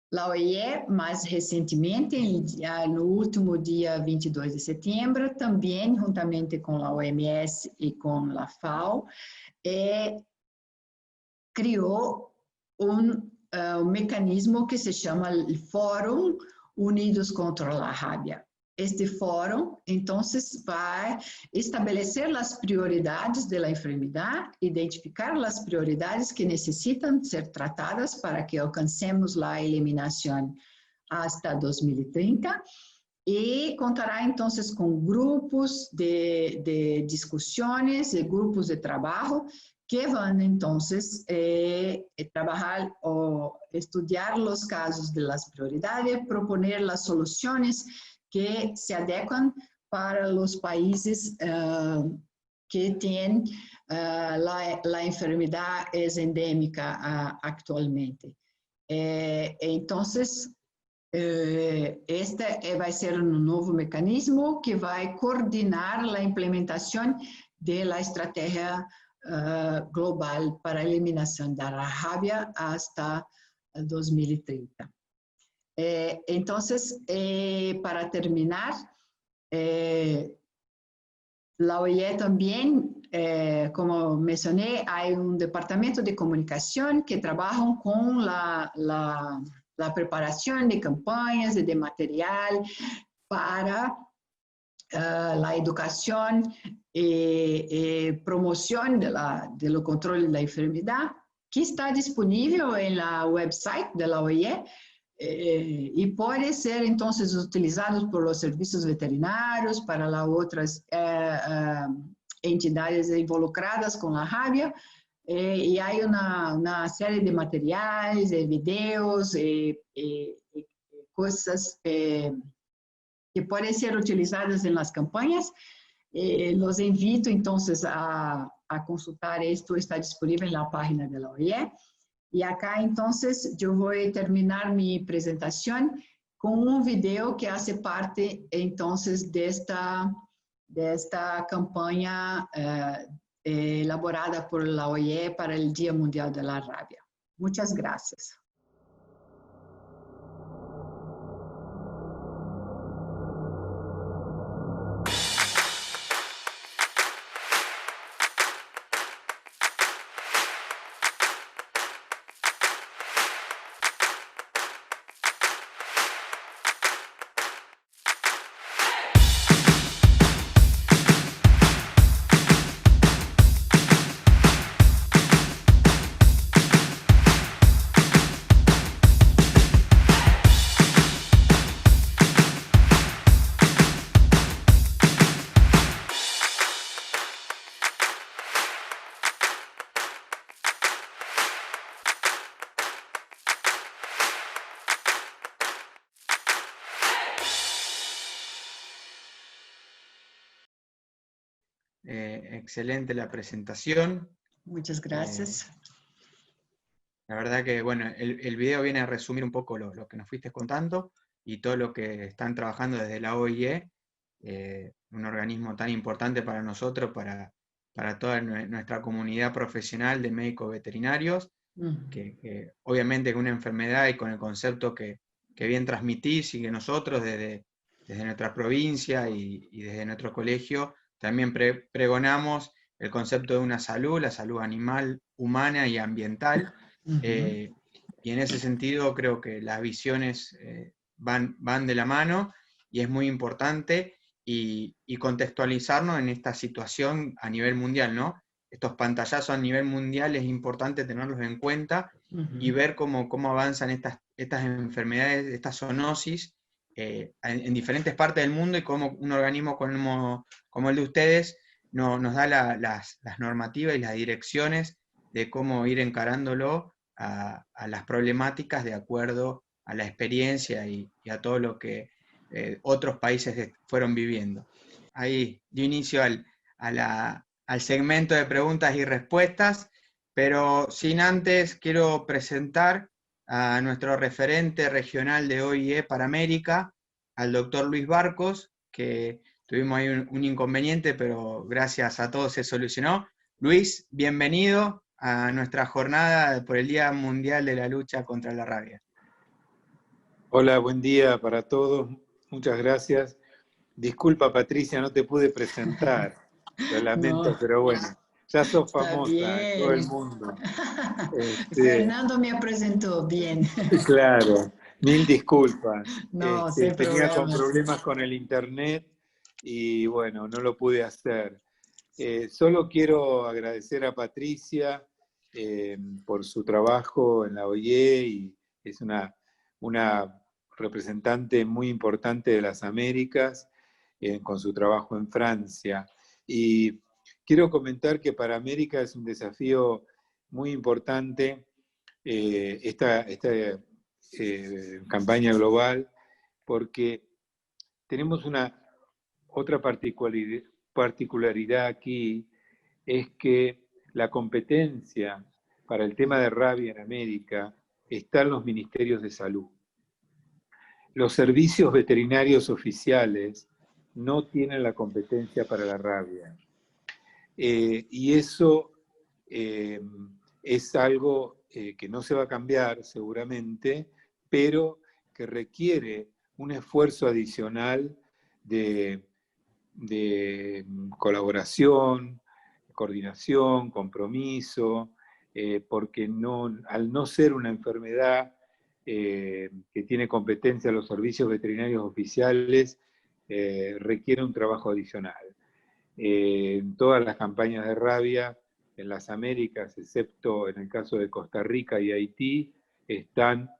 E: La OIE, mais recentemente, no último dia 22 de setembro, também, juntamente com a OMS e com a FAO, criou um mecanismo que se chama Fórum Unidos contra a Rabia. Este fórum, então, vai estabelecer as prioridades da enfermidade, identificar as prioridades que necessitam ser tratadas para que alcancemos a eliminação hasta 2030 e contará, então, com grupos de discussões e grupos de trabalho que vão, então, trabalhar ou estudar os casos das prioridades, proponer as soluções que se adequam para os países que têm a enfermidade endêmica atualmente. Então, este vai ser um novo mecanismo que vai coordenar a implementação da estratégia global para a eliminação da rabia hasta 2030. Então, para terminar, la OIE também, como mencionei, há um departamento de comunicação que trabalha com a preparação de campanhas e de material para a educação e promoção do controle da enfermidade, que está disponível no website da OIE, e pode ser, então, utilizados por os serviços veterinários, para outras entidades involucradas com a rabia, e há uma série de materiais, vídeos e coisas que podem ser utilizadas nas campanhas. Los invito, então, a consultar isto, está disponível na página da OIE. E acá, então, eu vou terminar minha apresentação com um vídeo que faz parte, então, desta campanha elaborada por la OIE para o Dia Mundial de la Rabia. Muitas graças.
D: Excelente la presentación.
E: Muchas gracias.
D: La verdad que, bueno, el video viene a resumir un poco lo que nos fuiste contando y todo lo que están trabajando desde la OIE, un organismo tan importante para nosotros, para toda nuestra comunidad profesional de médicos veterinarios, que obviamente con una enfermedad y con el concepto que bien transmitís y que nosotros desde nuestra provincia y desde nuestro colegio también pregonamos el concepto de una salud, la salud animal, humana y ambiental. Y en ese sentido creo que las visiones van de la mano y es muy importante y contextualizarnos en esta situación a nivel mundial, ¿no? Estos pantallazos a nivel mundial es importante tenerlos en cuenta y ver cómo avanzan estas enfermedades, estas zoonosis en diferentes partes del mundo y cómo un organismo como el de ustedes nos da las normativas y las direcciones de cómo ir encarándolo a las problemáticas de acuerdo a la experiencia y a todo lo que otros países fueron viviendo. Ahí dio inicio al segmento de preguntas y respuestas, pero sin antes quiero presentar a nuestro referente regional de OIE para América, al doctor Luis Barcos, que tuvimos ahí un inconveniente, pero gracias a todos se solucionó. Luis, bienvenido a nuestra jornada por el Día Mundial de la Lucha contra la Rabia.
F: Hola, buen día para todos. Muchas gracias. Disculpa, Patricia, no te pude presentar. Lo lamento,
E: No,
F: pero bueno, ya sos
E: está
F: famosa en todo el
E: bien.
F: mundo.
E: Fernando me presentó bien.
F: Claro, mil disculpas.
E: No, sin
F: Tenía
E: problemas.
F: problemas con el internet y bueno, no lo pude hacer. Solo quiero agradecer a Patricia por su trabajo en la OIE, y es una representante muy importante de las Américas con su trabajo en Francia. Y quiero comentar que para América es un desafío muy importante esta campaña global, porque tenemos otra particularidad aquí, es que la competencia para el tema de rabia en América está en los ministerios de salud. Los servicios veterinarios oficiales no tienen la competencia para la rabia. Y eso es algo que no se va a cambiar seguramente, pero que requiere un esfuerzo adicional de colaboración, coordinación, compromiso, porque al no ser una enfermedad que tiene competencia los servicios veterinarios oficiales, requiere un trabajo adicional. En todas las campañas de rabia en las Américas, excepto en el caso de Costa Rica y Haití, están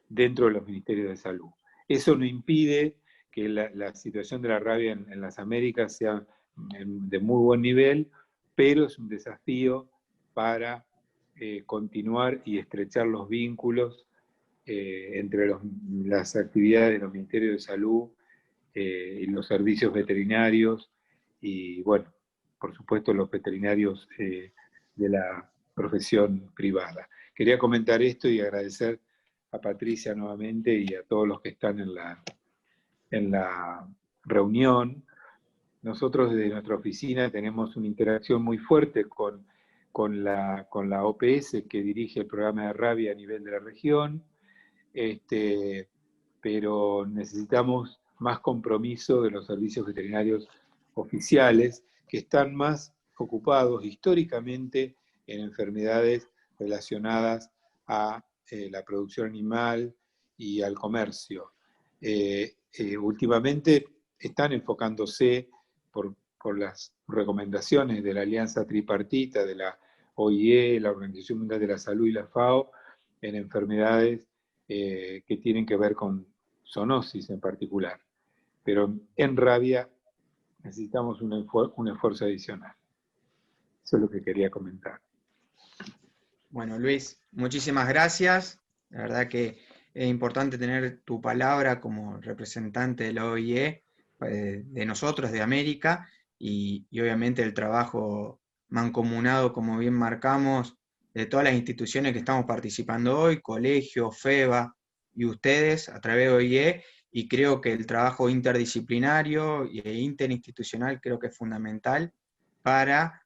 F: dentro de los ministerios de salud. Eso no impide que la situación de la rabia en las Américas sea de muy buen nivel, pero es un desafío para continuar y estrechar los vínculos entre las actividades de los ministerios de salud y los servicios veterinarios, y bueno, por supuesto los veterinarios de la profesión privada. Quería comentar esto y agradecer a Patricia nuevamente y a todos los que están en la reunión. Nosotros desde nuestra oficina tenemos una interacción muy fuerte con la OPS que dirige el programa de rabia a nivel de la región, pero necesitamos más compromiso de los servicios veterinarios oficiales, que están más ocupados históricamente en enfermedades relacionadas a la producción animal y al comercio. Últimamente están enfocándose por las recomendaciones de la Alianza Tripartita, de la OIE, la Organización Mundial de la Salud y la FAO, en enfermedades que tienen que ver con zoonosis en particular. Pero en rabia necesitamos un esfuerzo adicional. Eso es lo que quería comentar.
D: Bueno, Luis, muchísimas gracias. La verdad que es importante tener tu palabra como representante de la OIE, de nosotros, de América, y obviamente el trabajo mancomunado, como bien marcamos, de todas las instituciones que estamos participando hoy, colegio, FEBA y ustedes a través de OIE, y creo que el trabajo interdisciplinario e interinstitucional creo que es fundamental para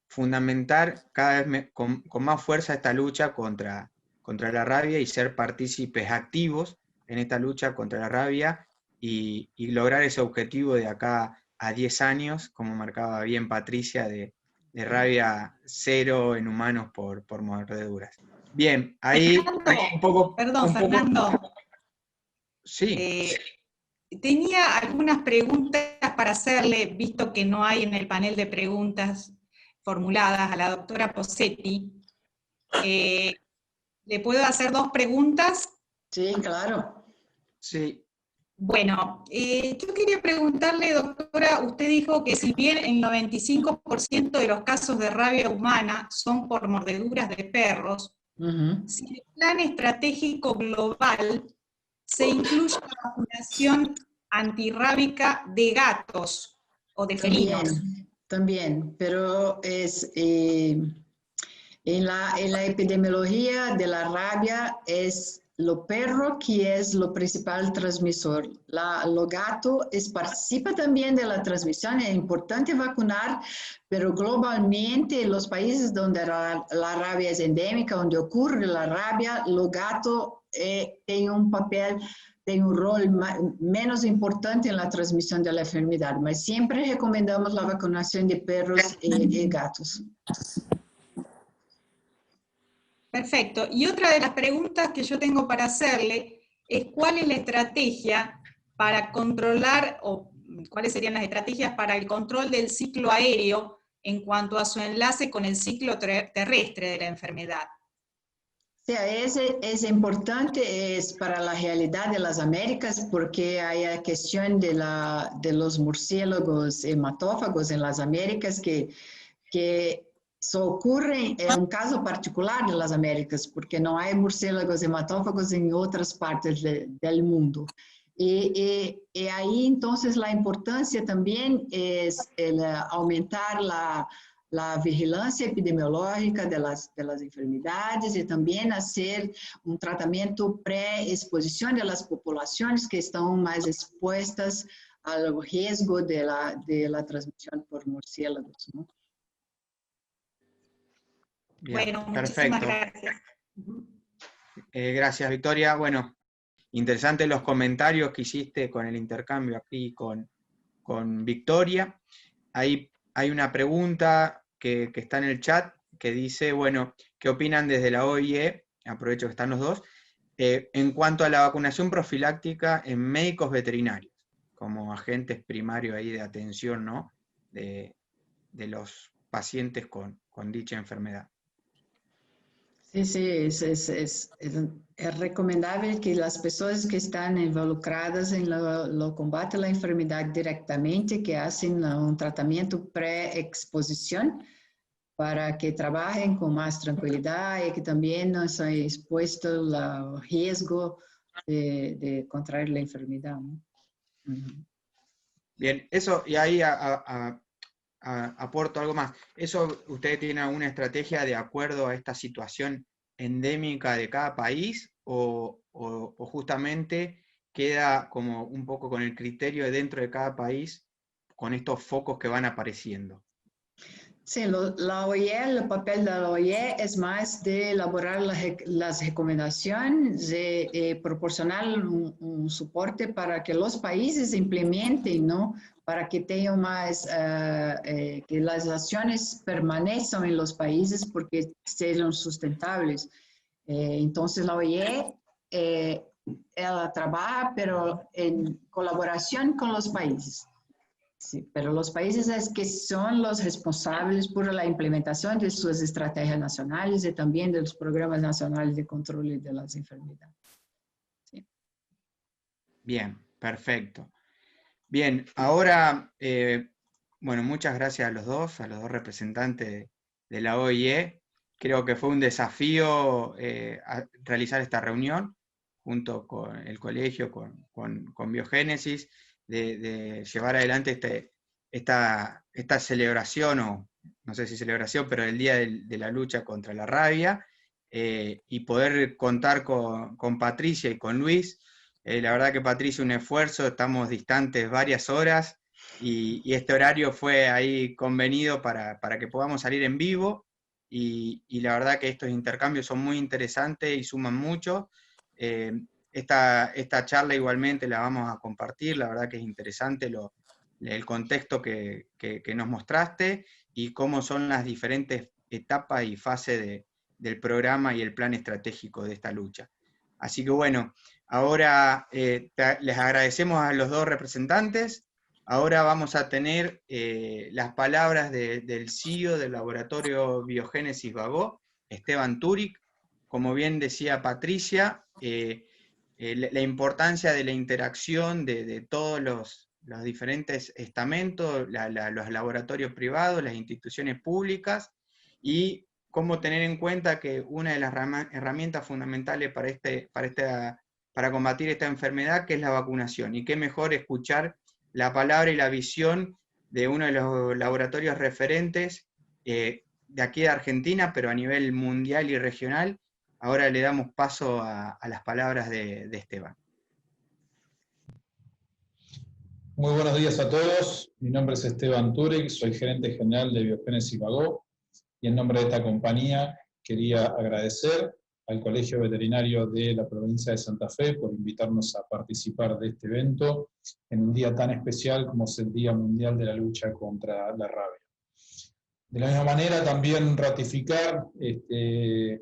D: fundamentar cada vez con más fuerza esta lucha contra la rabia y ser partícipes activos en esta lucha contra la rabia y lograr ese objetivo de acá a 10 años, como marcaba bien Patricia, de rabia cero en humanos por mordeduras. Bien, ahí un poco...
B: Perdón, Fernando.
D: Sí.
B: Tenía algunas preguntas para hacerle, visto que no hay en el panel de preguntas formuladas a la doctora Posetti. ¿Le puedo hacer 2 preguntas?
E: Sí, claro.
D: Sí.
B: Bueno, yo quería preguntarle, doctora, usted dijo que si bien el 95% de los casos de rabia humana son por mordeduras de perros, si en el plan estratégico global se incluye la vacunación antirrábica de gatos o de felinos.
E: También, pero es en la epidemiología de la rabia es lo perro que es lo principal transmisor. Lo gato participa también de la transmisión. Es importante vacunar, pero globalmente los países donde la rabia es endémica, donde ocurre la rabia, lo gato tiene un papel, tiene un rol menos importante en la transmisión de la enfermedad, pero siempre recomendamos la vacunación de perros y gatos.
G: Perfecto. Y otra de las preguntas que yo tengo para hacerle es cuál es la estrategia para controlar, o cuáles serían las estrategias para el control del ciclo aéreo en cuanto a su enlace con el ciclo terrestre de la enfermedad.
E: Sí, es importante para la realidad de las Américas porque hay la cuestión de los murciélagos hematófagos en las Américas que eso ocurre en un caso particular de las Américas, porque no hay murciélagos hematófagos en otras partes del mundo. Y ahí entonces la importancia también es aumentar la vigilancia epidemiológica de las enfermedades y también hacer un tratamiento pre-exposición de las poblaciones que están más expuestas al riesgo de la transmisión por murciélagos, ¿no?
D: Bien,
G: Bueno,
D: perfecto.
G: muchísimas gracias.
D: Gracias, Victoria. Bueno, interesantes los comentarios que hiciste con el intercambio aquí con Victoria. Ahí hay una pregunta que está en el chat que dice, bueno, ¿qué opinan desde la OIE? Aprovecho que están los dos. En cuanto a la vacunación profiláctica en médicos veterinarios, como agentes primarios ahí de atención, ¿no? de los pacientes con dicha enfermedad.
E: Sí, es recomendable que las personas que están involucradas en lo combate a la enfermedad directamente, que hacen un tratamiento pre-exposición, para que trabajen con más tranquilidad y que también no estén expuestos al riesgo de contraer la enfermedad, ¿no?
D: Bien, eso, y ahí aporto algo más. ¿Eso ustedes tienen alguna estrategia de acuerdo a esta situación endémica de cada país o justamente queda como un poco con el criterio de dentro de cada país con estos focos que van apareciendo?
E: Sí, la OIE, el papel de la OIE es más de elaborar las recomendaciones, de proporcionar un soporte para que los países implementen, ¿no? Para que tengan más, que las acciones permanezcan en los países porque sean sustentables. Entonces la OIE, ella trabaja, pero en colaboración con los países. Sí, pero los países es que son los responsables por la implementación de sus estrategias nacionales y también de los programas nacionales de control de las enfermedades. Sí.
D: Bien, perfecto. Bien, ahora, bueno, muchas gracias a los dos representantes de la OIE. Creo que fue un desafío realizar esta reunión junto con el colegio, con Biogénesis, de llevar adelante esta celebración, o no sé si celebración, pero el Día de la Lucha contra la Rabia, y poder contar con Patricia y con Luis. La verdad que Patricia, un esfuerzo, estamos distantes varias horas, y este horario fue ahí convenido para que podamos salir en vivo, y la verdad que estos intercambios son muy interesantes y suman mucho. Esta charla igualmente la vamos a compartir, la verdad que es interesante el contexto que nos mostraste y cómo son las diferentes etapas y fases del programa y el plan estratégico de esta lucha. Así que bueno, ahora les agradecemos a los dos representantes. Ahora vamos a tener las palabras del CEO del Laboratorio Biogénesis Vagó, Esteban Túric. Como bien decía Patricia, la importancia de la interacción de todos los diferentes estamentos, los laboratorios privados, las instituciones públicas, y cómo tener en cuenta que una de las herramientas fundamentales para combatir esta enfermedad, que es la vacunación, y qué mejor escuchar la palabra y la visión de uno de los laboratorios referentes de aquí de Argentina, pero a nivel mundial y regional, ahora le damos paso a las palabras de Esteban.
H: Muy buenos días a todos. Mi nombre es Esteban Turek, soy gerente general de Biogénesis Bagó, y en nombre de esta compañía quería agradecer al Colegio Veterinario de la provincia de Santa Fe por invitarnos a participar de este evento en un día tan especial como es el Día Mundial de la Lucha contra la Rabia. De la misma manera, también ratificar el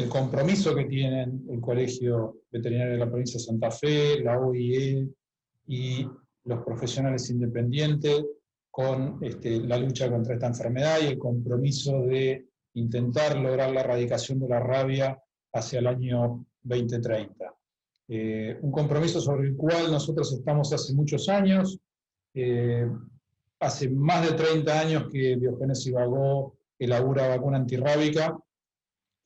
H: compromiso que tienen el Colegio Veterinario de la provincia de Santa Fe, la OIE y los profesionales independientes con la lucha contra esta enfermedad y el compromiso de intentar lograr la erradicación de la rabia hacia el año 2030. Un compromiso sobre el cual nosotros estamos hace muchos años. Hace más de 30 años que Biogénesis Bagó elabora vacuna antirrábica,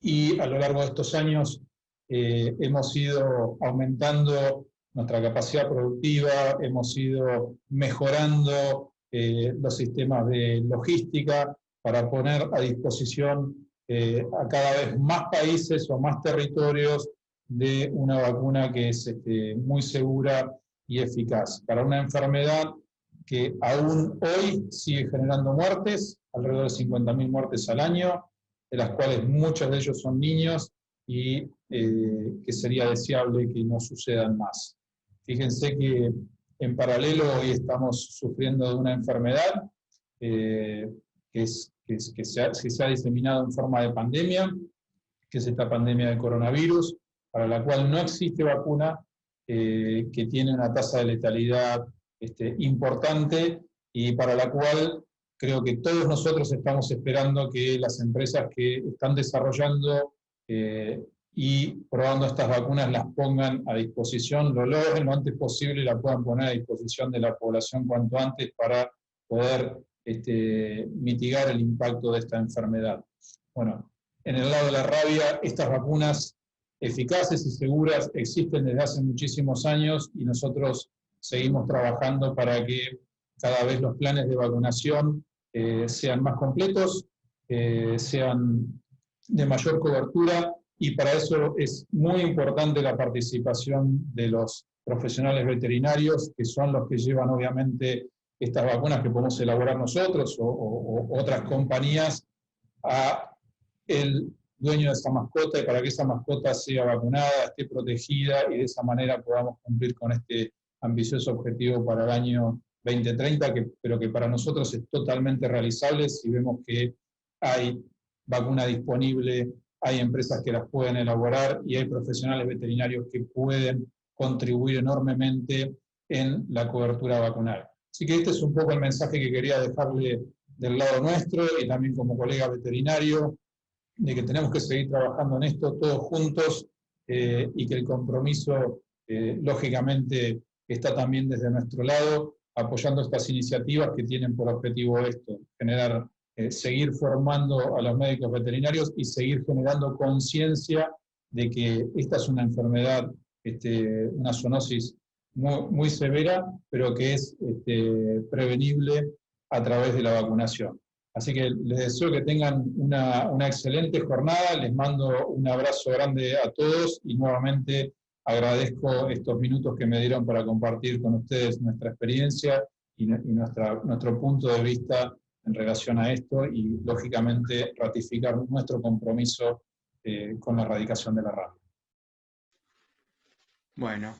H: y a lo largo de estos años hemos ido aumentando nuestra capacidad productiva, hemos ido mejorando los sistemas de logística para poner a disposición a cada vez más países o más territorios de una vacuna que es muy segura y eficaz para una enfermedad que aún hoy sigue generando muertes, alrededor de 50.000 muertes al año, de las cuales muchos de ellos son niños, y que sería deseable que no sucedan más. Fíjense que en paralelo hoy estamos sufriendo de una enfermedad que se ha diseminado en forma de pandemia, que es esta pandemia del coronavirus, para la cual no existe vacuna, que tiene una tasa de letalidad importante, y para la cual creo que todos nosotros estamos esperando que las empresas que están desarrollando y probando estas vacunas las pongan a disposición, lo logren lo antes posible y la puedan poner a disposición de la población cuanto antes para poder mitigar el impacto de esta enfermedad. Bueno, en el lado de la rabia, estas vacunas eficaces y seguras existen desde hace muchísimos años, y nosotros seguimos trabajando para que cada vez los planes de vacunación sean más completos, sean de mayor cobertura, y para eso es muy importante la participación de los profesionales veterinarios, que son los que llevan obviamente estas vacunas que podemos elaborar nosotros o otras compañías a el dueño de esa mascota, y para que esa mascota sea vacunada, esté protegida, y de esa manera podamos cumplir con este ambicioso objetivo para el año 2030, pero que para nosotros es totalmente realizable si vemos que hay vacuna disponible, hay empresas que las pueden elaborar y hay profesionales veterinarios que pueden contribuir enormemente en la cobertura vacunal. Así que este es un poco el mensaje que quería dejarle del lado nuestro, y también como colega veterinario, de que tenemos que seguir trabajando en esto todos juntos, y que el compromiso, lógicamente, está también desde nuestro lado, apoyando estas iniciativas que tienen por objetivo esto, generar, seguir formando a los médicos veterinarios y seguir generando conciencia de que esta es una enfermedad, una zoonosis muy, muy severa, pero que es prevenible a través de la vacunación. Así que les deseo que tengan una excelente jornada, les mando un abrazo grande a todos, y nuevamente agradezco estos minutos que me dieron para compartir con ustedes nuestra experiencia y nuestro punto de vista en relación a esto, y lógicamente ratificar nuestro compromiso con la erradicación de la rabia.
D: Bueno,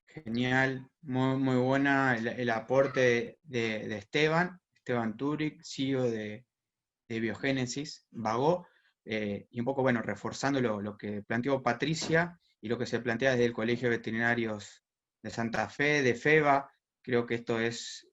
D: genial, muy buena el aporte de Esteban Turek, CEO de Biogénesis Bagó, y un poco, bueno, reforzando lo que planteó Patricia y lo que se plantea desde el Colegio de Veterinarios de Santa Fe, de FEBA. Creo que esto es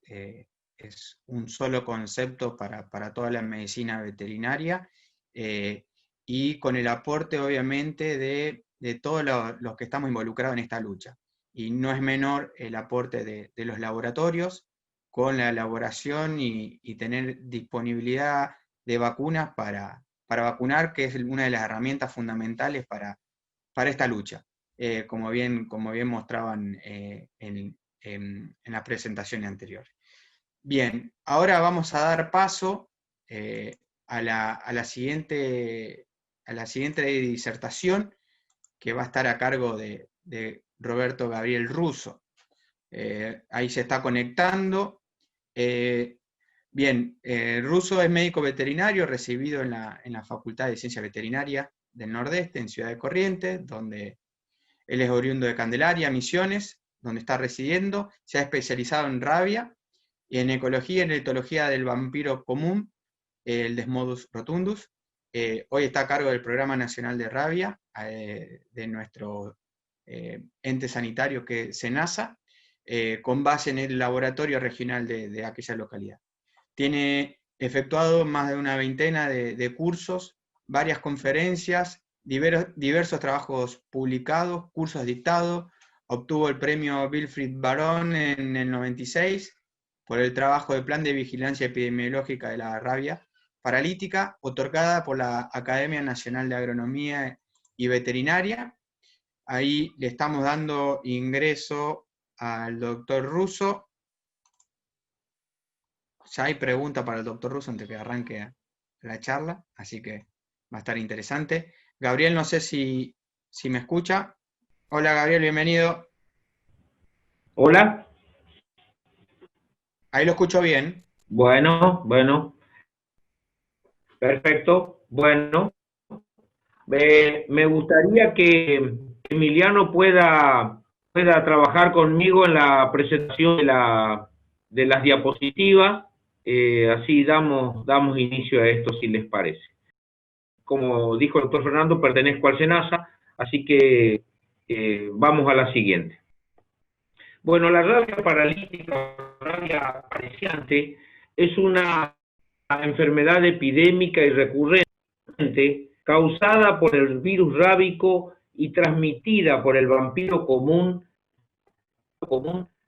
D: un solo concepto para toda la medicina veterinaria, y con el aporte, obviamente, de todos los que estamos involucrados en esta lucha. Y no es menor el aporte de los laboratorios, con la elaboración y tener disponibilidad de vacunas para vacunar, que es una de las herramientas fundamentales para esta lucha, como bien mostraban en las presentaciones anteriores. Bien, ahora vamos a dar paso a la siguiente la siguiente disertación, que va a estar a cargo de Roberto Gabriel Russo. Ahí se está conectando. Bien, Russo es médico veterinario recibido en la Facultad de Ciencia Veterinaria del Nordeste, en Ciudad de Corrientes, donde él es oriundo de Candelaria, Misiones, donde está residiendo. Se ha especializado en rabia y en ecología y en etología del vampiro común, el Desmodus rotundus. Hoy está a cargo del Programa Nacional de Rabia, de nuestro ente sanitario que es SENASA, con base en el laboratorio regional de aquella localidad. Tiene efectuado más de una veintena de cursos, varias conferencias, diversos trabajos publicados, cursos dictados. Obtuvo el premio Wilfried Barón en el 96 por el trabajo de Plan de Vigilancia Epidemiológica de la Rabia Paralítica, otorgada por la Academia Nacional de Agronomía y Veterinaria. Ahí le estamos dando ingreso al doctor Russo. Ya hay pregunta para el doctor Russo antes que arranque la charla, así que va a estar interesante. Gabriel, no sé si me escucha. Hola Gabriel, bienvenido.
I: Hola.
D: Ahí lo escucho bien.
I: Bueno. Perfecto. Bueno. Me gustaría que Emiliano pueda trabajar conmigo en la presentación de las diapositivas. Así damos inicio a esto, si les parece. Como dijo el doctor Fernando, pertenezco al SENASA, así que vamos a la siguiente. Bueno, la rabia paralítica, rabia apareciente, es una enfermedad epidémica y recurrente causada por el virus rábico y transmitida por el vampiro común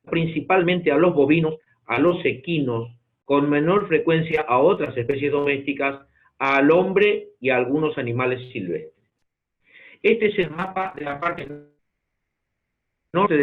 I: principalmente a los bovinos, a los equinos, con menor frecuencia a otras especies domésticas, al hombre y a algunos animales silvestres. Este es el mapa de la parte norte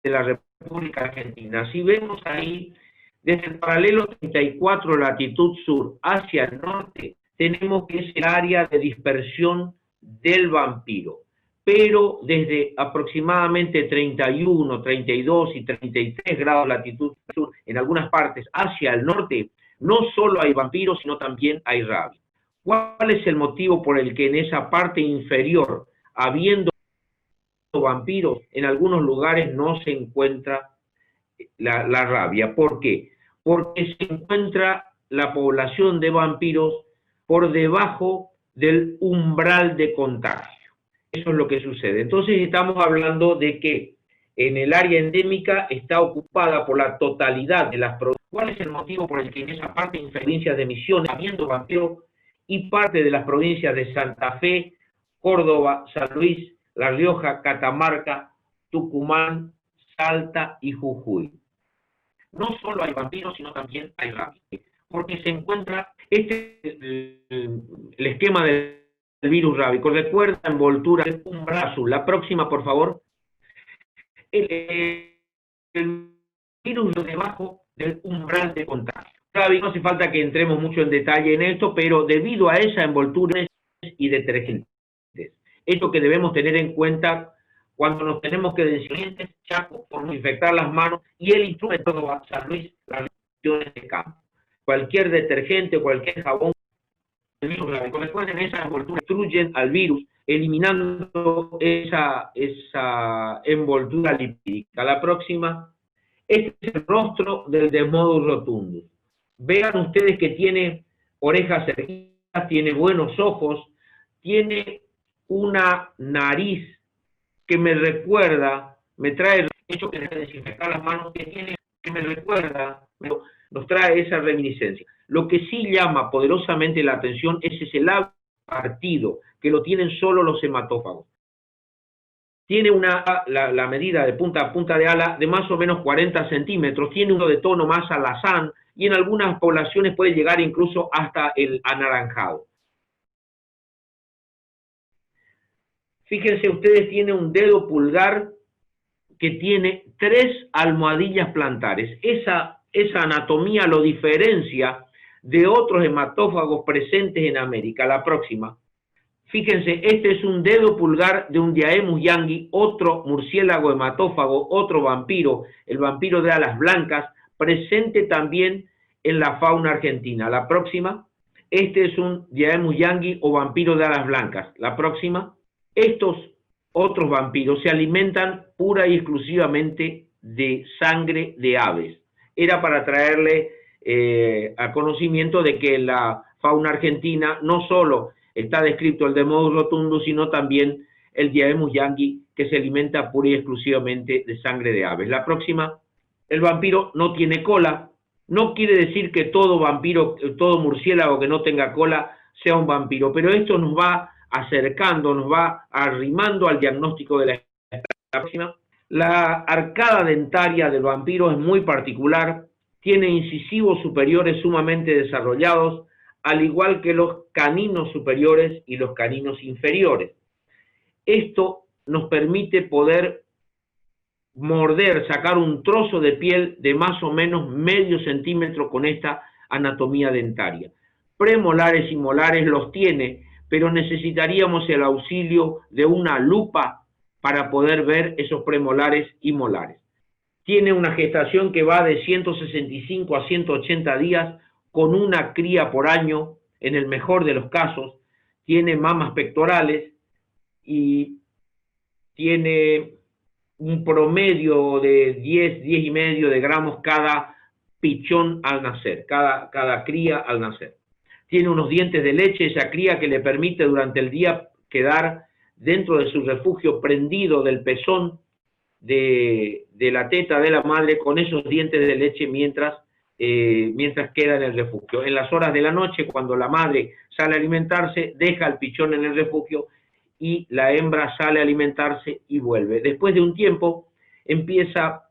I: de la República Argentina. Si vemos ahí, desde el paralelo 34 latitud sur hacia el norte, tenemos que es el área de dispersión del vampiro. Pero desde aproximadamente 31, 32 y 33 grados latitud sur, en algunas partes hacia el norte, no solo hay vampiros, sino también hay rabia. ¿Cuál es el motivo por el que en esa parte inferior, habiendo vampiros, en algunos lugares no se encuentra la rabia? ¿Por qué? Porque se encuentra la población de vampiros por debajo del umbral de contagio. Eso es lo que sucede. Entonces estamos hablando de que en el área endémica está ocupada por la totalidad de las provincias. ¿Cuál es el motivo por el que en esa parte de provincias de Misiones, habiendo vampiros, y parte de las provincias de Santa Fe, Córdoba, San Luis, La Rioja, Catamarca, Tucumán, Salta y Jujuy? No solo hay vampiros, sino también hay rabia. Porque se encuentra el esquema del virus rábico. Recuerda envoltura de umbral azul. La próxima, por favor. El virus debajo del umbral de contagio. No hace falta que entremos mucho en detalle en esto, pero debido a esa envoltura y detergentes, esto que debemos tener en cuenta cuando nos tenemos que desinfectar chacos por no infectar las manos, y el instrumento va a San Luis, las restricciones de campo. Cualquier detergente, cualquier jabón, el virus rábico. Recuerden, esas envolturas destruyen al virus, eliminando esa envoltura lipídica. La próxima, este es el rostro del Desmodus rotundus. Vean ustedes que tiene orejas erguidas, tiene buenos ojos, tiene una nariz que me recuerda, me trae el hecho que debe desinfectar las manos, que me recuerda, nos trae esa reminiscencia. Lo que sí llama poderosamente la atención es ese labio partido, que lo tienen solo los hematófagos. Tiene la medida de punta a punta de ala de más o menos 40 centímetros, tiene uno de tono más alazán, y en algunas poblaciones puede llegar incluso hasta el anaranjado. Fíjense ustedes, tiene un dedo pulgar que tiene 3 almohadillas plantares. Esa anatomía lo diferencia de otros hematófagos presentes en América. La próxima. Fíjense, este es un dedo pulgar de un Diaemus yangui, otro murciélago hematófago, otro vampiro, el vampiro de alas blancas, presente también en la fauna argentina. La próxima, este es un Diaemus yangui o vampiro de alas blancas. La próxima, estos otros vampiros se alimentan pura y exclusivamente de sangre de aves. Era para traerle a conocimiento de que en la fauna argentina no solo está descrito el Demodus rotundus, sino también el Diaemus yangui, que se alimenta pura y exclusivamente de sangre de aves. La próxima, el vampiro no tiene cola. No quiere decir que todo vampiro, todo murciélago que no tenga cola sea un vampiro, pero esto nos va acercando, nos va arrimando al diagnóstico de la próxima. La arcada dentaria del vampiro es muy particular, tiene incisivos superiores sumamente desarrollados, al igual que los caninos superiores y los caninos inferiores. Esto nos permite poder morder, sacar un trozo de piel de más o menos medio centímetro con esta anatomía dentaria. Premolares y molares los tiene, pero necesitaríamos el auxilio de una lupa para poder ver esos premolares y molares. Tiene una gestación que va de 165 a 180 días, con una cría por año, en el mejor de los casos. Tiene mamas pectorales y tiene un promedio de 10 y medio de gramos cada pichón al nacer, cada cría al nacer. Tiene unos dientes de leche esa cría que le permite durante el día quedar dentro de su refugio prendido del pezón de la teta de la madre con esos dientes de leche mientras queda en el refugio. En las horas de la noche, cuando la madre sale a alimentarse, deja el pichón en el refugio y la hembra sale a alimentarse y vuelve. Después de un tiempo empieza,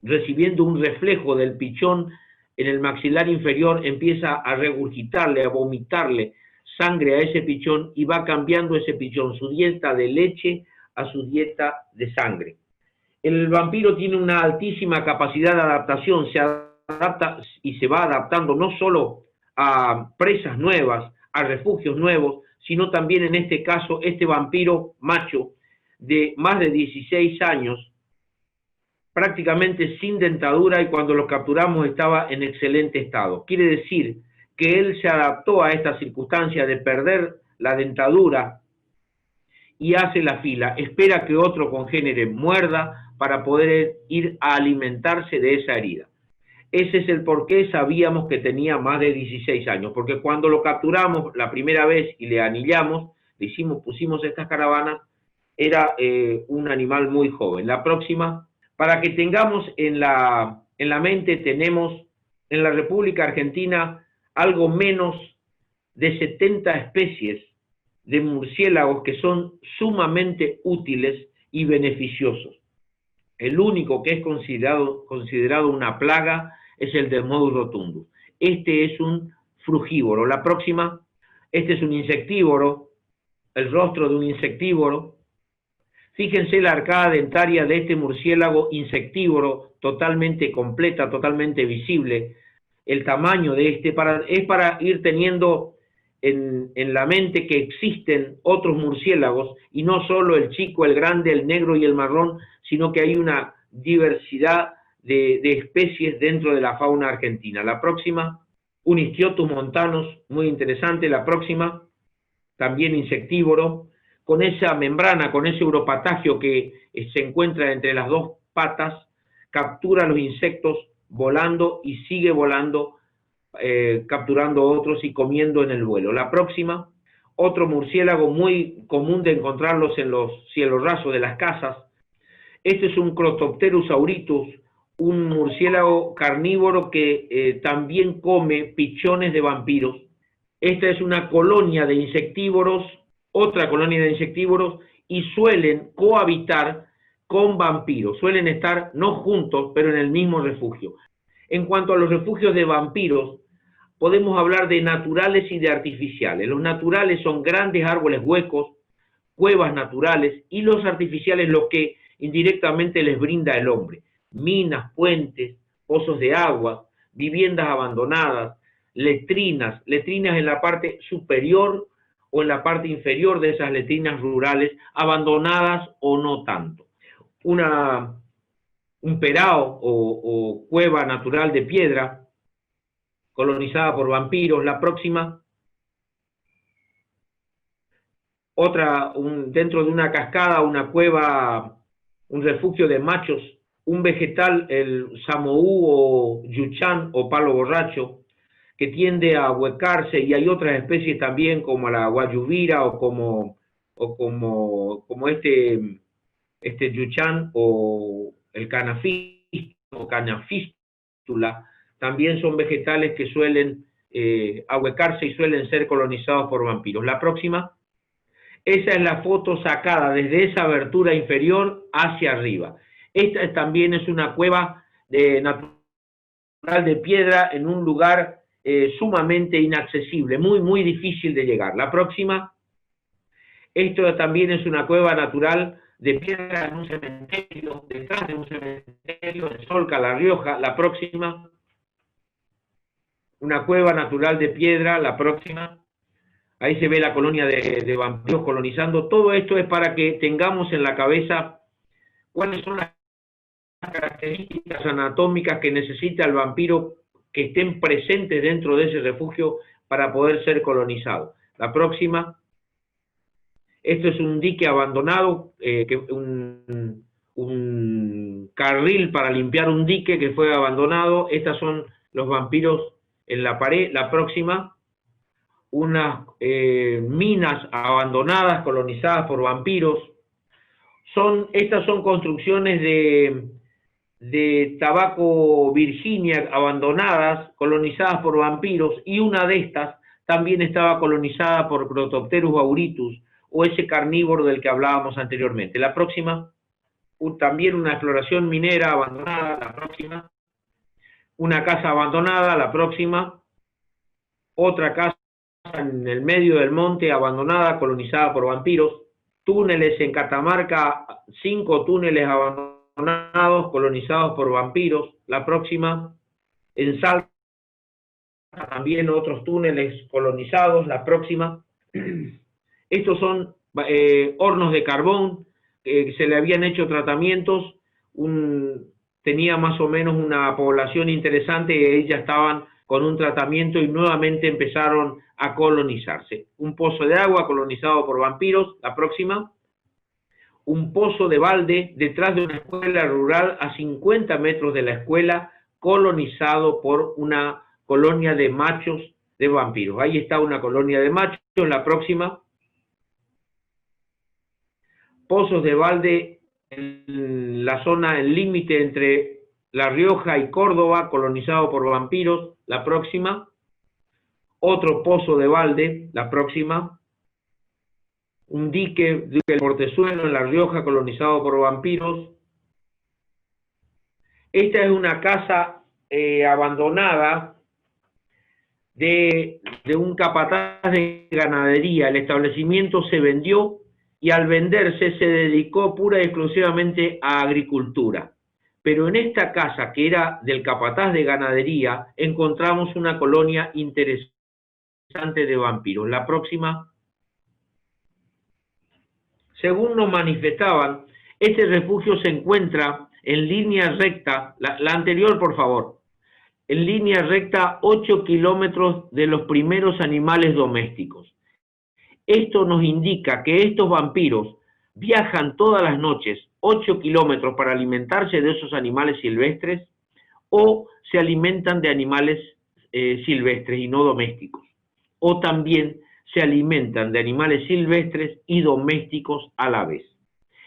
I: recibiendo un reflejo del pichón en el maxilar inferior, empieza a regurgitarle, a vomitarle sangre a ese pichón y va cambiando ese pichón, su dieta de leche a su dieta de sangre. El vampiro tiene una altísima capacidad de adaptación, se adapta y se va adaptando no solo a presas nuevas, a refugios nuevos, sino también en este caso, este vampiro macho de más de 16 años, prácticamente sin dentadura, y cuando lo capturamos estaba en excelente estado. Quiere decir que él se adaptó a esta circunstancia de perder la dentadura y hace la fila, espera que otro congénere muerda para poder ir a alimentarse de esa herida. Ese es el por qué sabíamos que tenía más de 16 años, porque cuando lo capturamos la primera vez y le anillamos, pusimos estas caravanas, era un animal muy joven. La próxima, para que tengamos en la mente, tenemos en la República Argentina algo menos de 70 especies de murciélagos que son sumamente útiles y beneficiosos. El único que es considerado una plaga es el Demodus rotundus. Este es un frugívoro. La próxima, este es un insectívoro, el rostro de un insectívoro. Fíjense la arcada dentaria de este murciélago insectívoro, totalmente completa, totalmente visible. El tamaño de este es para ir teniendo en la mente que existen otros murciélagos, y no solo el chico, el grande, el negro y el marrón, sino que hay una diversidad de especies dentro de la fauna argentina. La próxima, un Histiotus montanus, muy interesante. La próxima, también insectívoro, con esa membrana, con ese uropatagio que se encuentra entre las dos patas, captura los insectos volando y sigue volando, capturando otros y comiendo en el vuelo. La próxima, otro murciélago muy común de encontrarlos en los cielos rasos de las casas. Este es un Crotopterus auritus, un murciélago carnívoro que también come pichones de vampiros. Esta es una colonia de insectívoros, otra colonia de insectívoros, y suelen cohabitar con vampiros. Suelen estar no juntos, pero en el mismo refugio. En cuanto a los refugios de vampiros, podemos hablar de naturales y de artificiales. Los naturales son grandes árboles huecos, cuevas naturales, y los artificiales lo que indirectamente les brinda el hombre: minas, puentes, pozos de agua, viviendas abandonadas, letrinas en la parte superior o en la parte inferior de esas letrinas rurales, abandonadas o no tanto. Un perao o cueva natural de piedra colonizada por vampiros. La próxima, dentro de una cascada, una cueva, un refugio de machos, un vegetal, el samoú o yuchán o palo borracho, que tiende a huecarse, y hay otras especies también como la guayubira o como este yuchán o el canafístula, también son vegetales que suelen ahuecarse y suelen ser colonizados por vampiros. La próxima, esa es la foto sacada desde esa abertura inferior hacia arriba. Esta también es una cueva natural de piedra en un lugar sumamente inaccesible, muy difícil de llegar. La próxima, esto también es una cueva natural de piedra en un cementerio, detrás de un cementerio en Solca, La Rioja. La próxima, una cueva natural de piedra. La próxima, ahí se ve la colonia de vampiros colonizando. Todo esto es para que tengamos en la cabeza cuáles son las características anatómicas que necesita el vampiro que estén presentes dentro de ese refugio para poder ser colonizado. La próxima, esto es un dique abandonado, un carril para limpiar un dique que fue abandonado. Estas son los vampiros en la pared. La próxima, unas minas abandonadas, colonizadas por vampiros. Estas son construcciones de Tabaco, Virginia, abandonadas, colonizadas por vampiros, y una de estas también estaba colonizada por Protopterus auritus, o ese carnívoro del que hablábamos anteriormente. La próxima, también una exploración minera abandonada. La próxima, una casa abandonada. La próxima, otra casa en el medio del monte abandonada, colonizada por vampiros. Túneles en Catamarca, 5 túneles abandonados, colonizados por vampiros. La próxima, en Salta, también otros túneles colonizados. La próxima, estos son hornos de carbón, se le habían hecho tratamientos, tenía más o menos una población interesante y ahí ya estaban con un tratamiento y nuevamente empezaron a colonizarse. Un pozo de agua colonizado por vampiros. La próxima, un pozo de balde detrás de una escuela rural a 50 metros de la escuela, colonizado por una colonia de machos de vampiros. Ahí está una colonia de machos. La próxima, pozos de balde en la zona, el límite entre La Rioja y Córdoba, colonizado por vampiros. La próxima, otro pozo de balde. La próxima, un dique del Portezuelo en La Rioja, colonizado por vampiros. Esta es una casa abandonada de un capataz de ganadería. El establecimiento se vendió y al venderse se dedicó pura y exclusivamente a agricultura. Pero en esta casa, que era del capataz de ganadería, encontramos una colonia interesante de vampiros. La próxima, según nos manifestaban, este refugio se encuentra en línea recta, la anterior por favor, en línea recta 8 kilómetros de los primeros animales domésticos. Esto nos indica que estos vampiros viajan todas las noches 8 kilómetros para alimentarse de esos animales silvestres, o se alimentan de animales silvestres y no domésticos, o también se alimentan de animales silvestres y domésticos a la vez.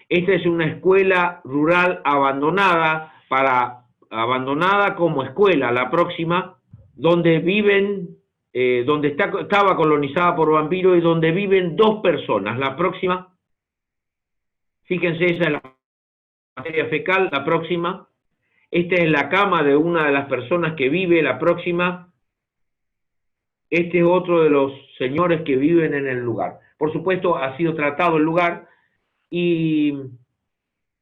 I: Esta es una escuela rural abandonada, abandonada como escuela. La próxima, donde viven, estaba colonizada por vampiros y donde viven 2 personas. La próxima, fíjense, esa es la materia fecal. La próxima, esta es la cama de una de las personas que vive. La próxima, este es otro de los señores que viven en el lugar. Por supuesto, ha sido tratado el lugar y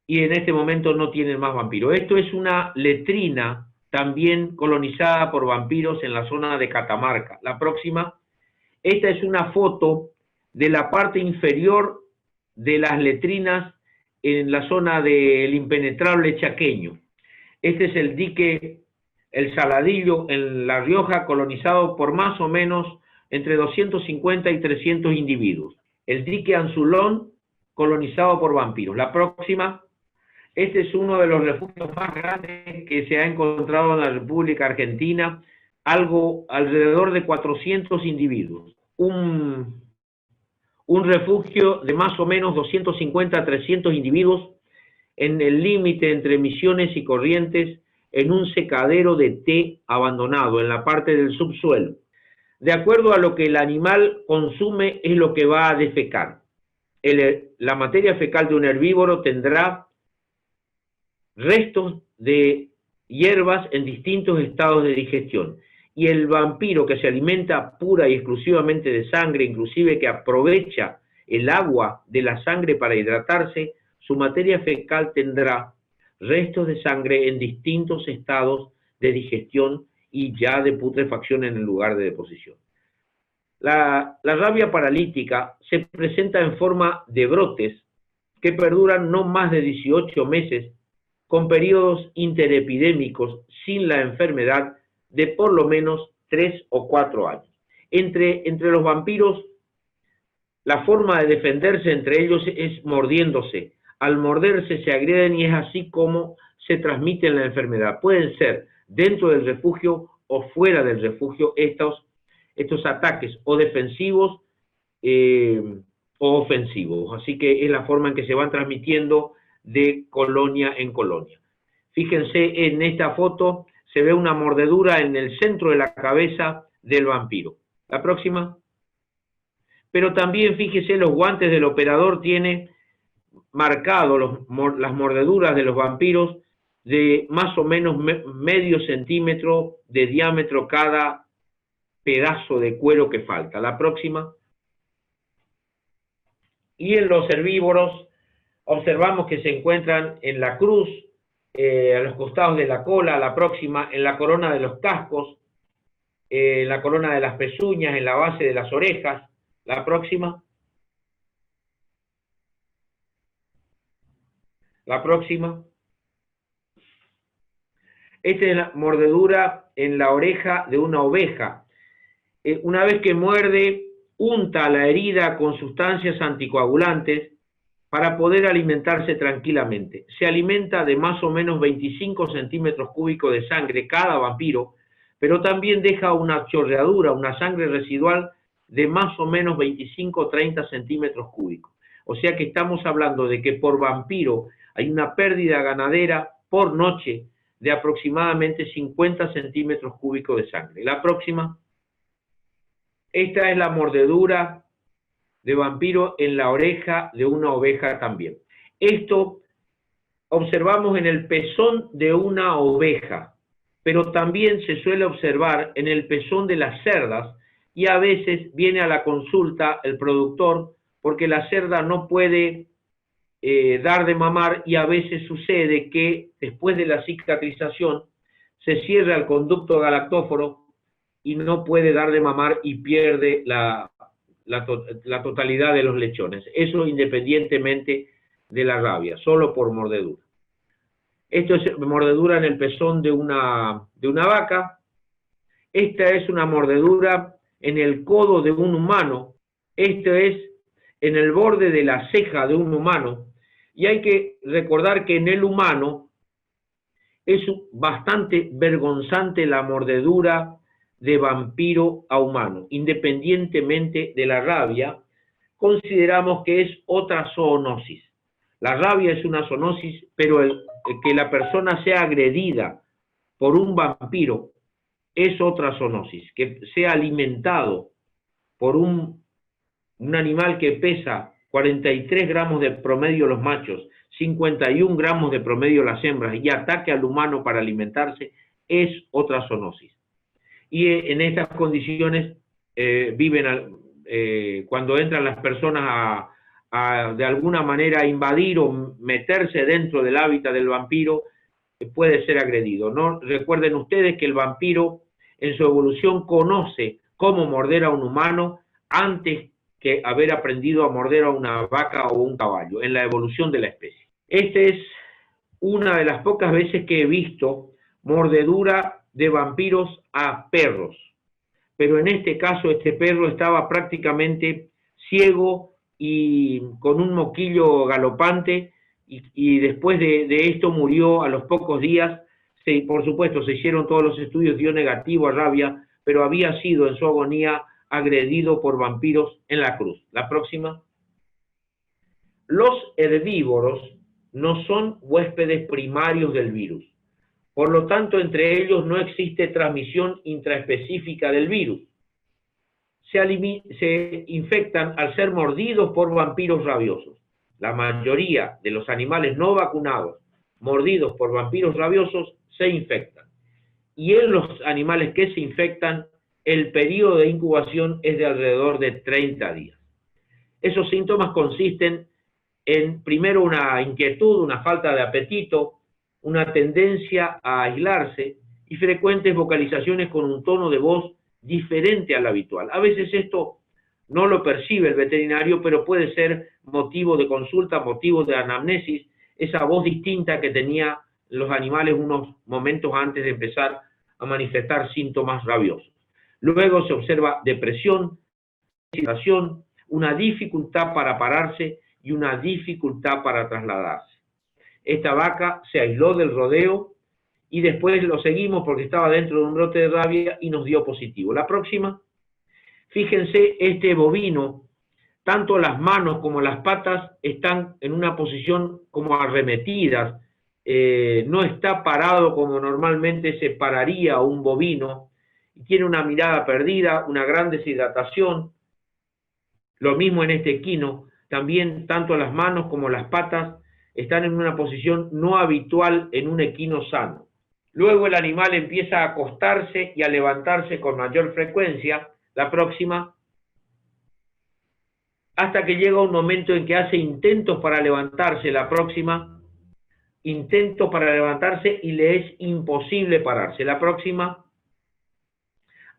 I: en este momento no tienen más vampiros. Esto es una letrina también colonizada por vampiros en la zona de Catamarca. La próxima, esta es una foto de la parte inferior de las letrinas en la zona del impenetrable chaqueño. Este es el dique El Saladillo en La Rioja, colonizado por más o menos entre 250 y 300 individuos. El dique Anzulón, colonizado por vampiros. La próxima, este es uno de los refugios más grandes que se ha encontrado en la República Argentina, alrededor de 400 individuos. Un refugio de más o menos 250 a 300 individuos en el límite entre Misiones y Corrientes, en un secadero de té abandonado en la parte del subsuelo. De acuerdo a lo que el animal consume es lo que va a defecar. La materia fecal de un herbívoro tendrá restos de hierbas en distintos estados de digestión. Y el vampiro, que se alimenta pura y exclusivamente de sangre, inclusive que aprovecha el agua de la sangre para hidratarse, su materia fecal tendrá restos de sangre en distintos estados de digestión y ya de putrefacción en el lugar de deposición. La rabia paralítica se presenta en forma de brotes que perduran no más de 18 meses, con periodos interepidémicos sin la enfermedad de por lo menos 3 o 4 años. Entre los vampiros, la forma de defenderse entre ellos es mordiéndose. Al morderse se agreden y es así como se transmite la enfermedad. Pueden ser dentro del refugio o fuera del refugio estos ataques o defensivos o ofensivos. Así que es la forma en que se van transmitiendo de colonia en colonia. Fíjense en esta foto, se ve una mordedura en el centro de la cabeza del vampiro. La próxima. Pero también fíjese, los guantes del operador tienen marcado las mordeduras de los vampiros de más o menos medio centímetro de diámetro cada pedazo de cuero que falta. La próxima. Y en los herbívoros observamos que se encuentran en la cruz, a los costados de la cola. La próxima, en la corona de los cascos, en la corona de las pezuñas, en la base de las orejas. La próxima. La próxima. Esta es la mordedura en la oreja de una oveja. Una vez que muerde, unta la herida con sustancias anticoagulantes para poder alimentarse tranquilamente. Se alimenta de más o menos 25 centímetros cúbicos de sangre cada vampiro, pero también deja una chorreadura, una sangre residual de más o menos 25 o 30 centímetros cúbicos. O sea que estamos hablando de que por vampiro hay una pérdida ganadera por noche de aproximadamente 50 centímetros cúbicos de sangre. La próxima. Esta es la mordedura de vampiro en la oreja de una oveja también. Esto observamos en el pezón de una oveja, pero también se suele observar en el pezón de las cerdas, y a veces viene a la consulta el productor porque la cerda no puede dar de mamar, y a veces sucede que después de la cicatrización se cierra el conducto galactóforo y no puede dar de mamar y pierde la totalidad de los lechones. Eso independientemente de la rabia, solo por mordedura. Esto es mordedura en el pezón de una vaca. Esta es una mordedura en el codo de un humano. Esto es en el borde de la ceja de un humano. Y hay que recordar que en el humano es bastante vergonzante la mordedura de vampiro a humano. Independientemente de la rabia, consideramos que es otra zoonosis. La rabia es una zoonosis, pero que la persona sea agredida por un vampiro es otra zoonosis. Que sea alimentado por un animal que pesa 43 gramos de promedio los machos, 51 gramos de promedio las hembras, y ataque al humano para alimentarse, es otra zoonosis. Y en estas condiciones cuando entran las personas a de alguna manera invadir o meterse dentro del hábitat del vampiro, puede ser agredido, ¿no? Recuerden ustedes que el vampiro en su evolución conoce cómo morder a un humano antes que haber aprendido a morder a una vaca o un caballo en la evolución de la especie. Esta es una de las pocas veces que he visto mordedura de vampiros a perros, pero en este caso este perro estaba prácticamente ciego y con un moquillo galopante, y después de esto murió a los pocos días. Por supuesto, se hicieron todos los estudios, dio negativo a rabia, pero había sido en su agonía agredido por vampiros en la cruz. La próxima. Los herbívoros no son huéspedes primarios del virus. Por lo tanto, entre ellos no existe transmisión intraespecífica del virus. Se infectan al ser mordidos por vampiros rabiosos. La mayoría de los animales no vacunados mordidos por vampiros rabiosos se infectan. Y en los animales que se infectan, el periodo de incubación es de alrededor de 30 días. Esos síntomas consisten en, primero, una inquietud, una falta de apetito, una tendencia a aislarse y frecuentes vocalizaciones con un tono de voz diferente al habitual. A veces esto no lo percibe el veterinario, pero puede ser motivo de consulta, motivo de anamnesis, esa voz distinta que tenían los animales unos momentos antes de empezar a manifestar síntomas rabiosos. Luego se observa depresión, excitación, una dificultad para pararse y una dificultad para trasladarse. Esta vaca se aisló del rodeo y después lo seguimos porque estaba dentro de un brote de rabia y nos dio positivo. La próxima. Fíjense, este bovino, tanto las manos como las patas están en una posición como arremetidas, no está parado como normalmente se pararía un bovino, y tiene una mirada perdida, una gran deshidratación. Lo mismo en este equino, también tanto las manos como las patas están en una posición no habitual en un equino sano. Luego el animal empieza a acostarse y a levantarse con mayor frecuencia. La próxima. Hasta que llega un momento en que hace intentos para levantarse. La próxima. Intentos para levantarse y le es imposible pararse. La próxima.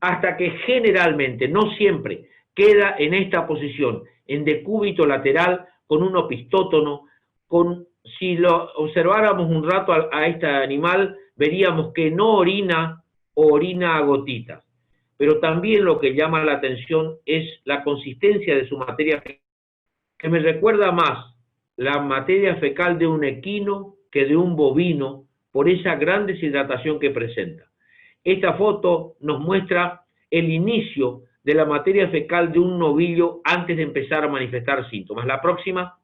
I: Hasta que generalmente, no siempre, queda en esta posición, en decúbito lateral, con un opistótono. Si lo observáramos un rato a este animal, veríamos que no orina o orina a gotitas. Pero también lo que llama la atención es la consistencia de su materia fecal, que me recuerda más la materia fecal de un equino que de un bovino, por esa gran deshidratación que presenta. Esta foto nos muestra el inicio de la materia fecal de un novillo antes de empezar a manifestar síntomas. La próxima.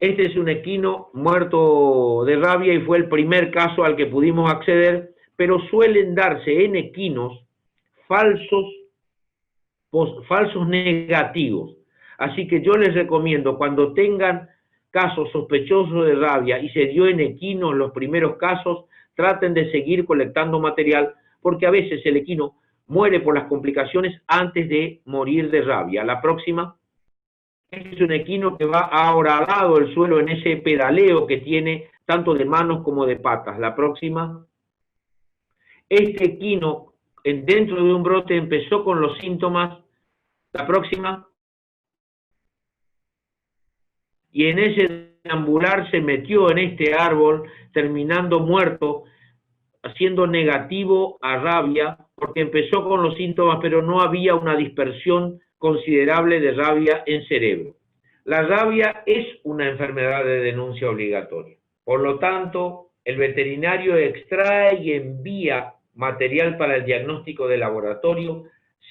I: Este es un equino muerto de rabia y fue el primer caso al que pudimos acceder, pero suelen darse en equinos falsos negativos. Así que yo les recomiendo, cuando tengan casos sospechosos de rabia y se dio en equinos los primeros casos, traten de seguir colectando material, porque a veces el equino muere por las complicaciones antes de morir de rabia. La próxima. Este es un equino que va ahoradado el suelo en ese pedaleo que tiene tanto de manos como de patas. La próxima. Este equino dentro de un brote empezó con los síntomas. La próxima. Y en ese deambular se metió en este árbol, terminando muerto, siendo negativo a rabia, porque empezó con los síntomas, pero no había una dispersión considerable de rabia en cerebro. La rabia es una enfermedad de denuncia obligatoria. Por lo tanto, el veterinario extrae y envía material para el diagnóstico de laboratorio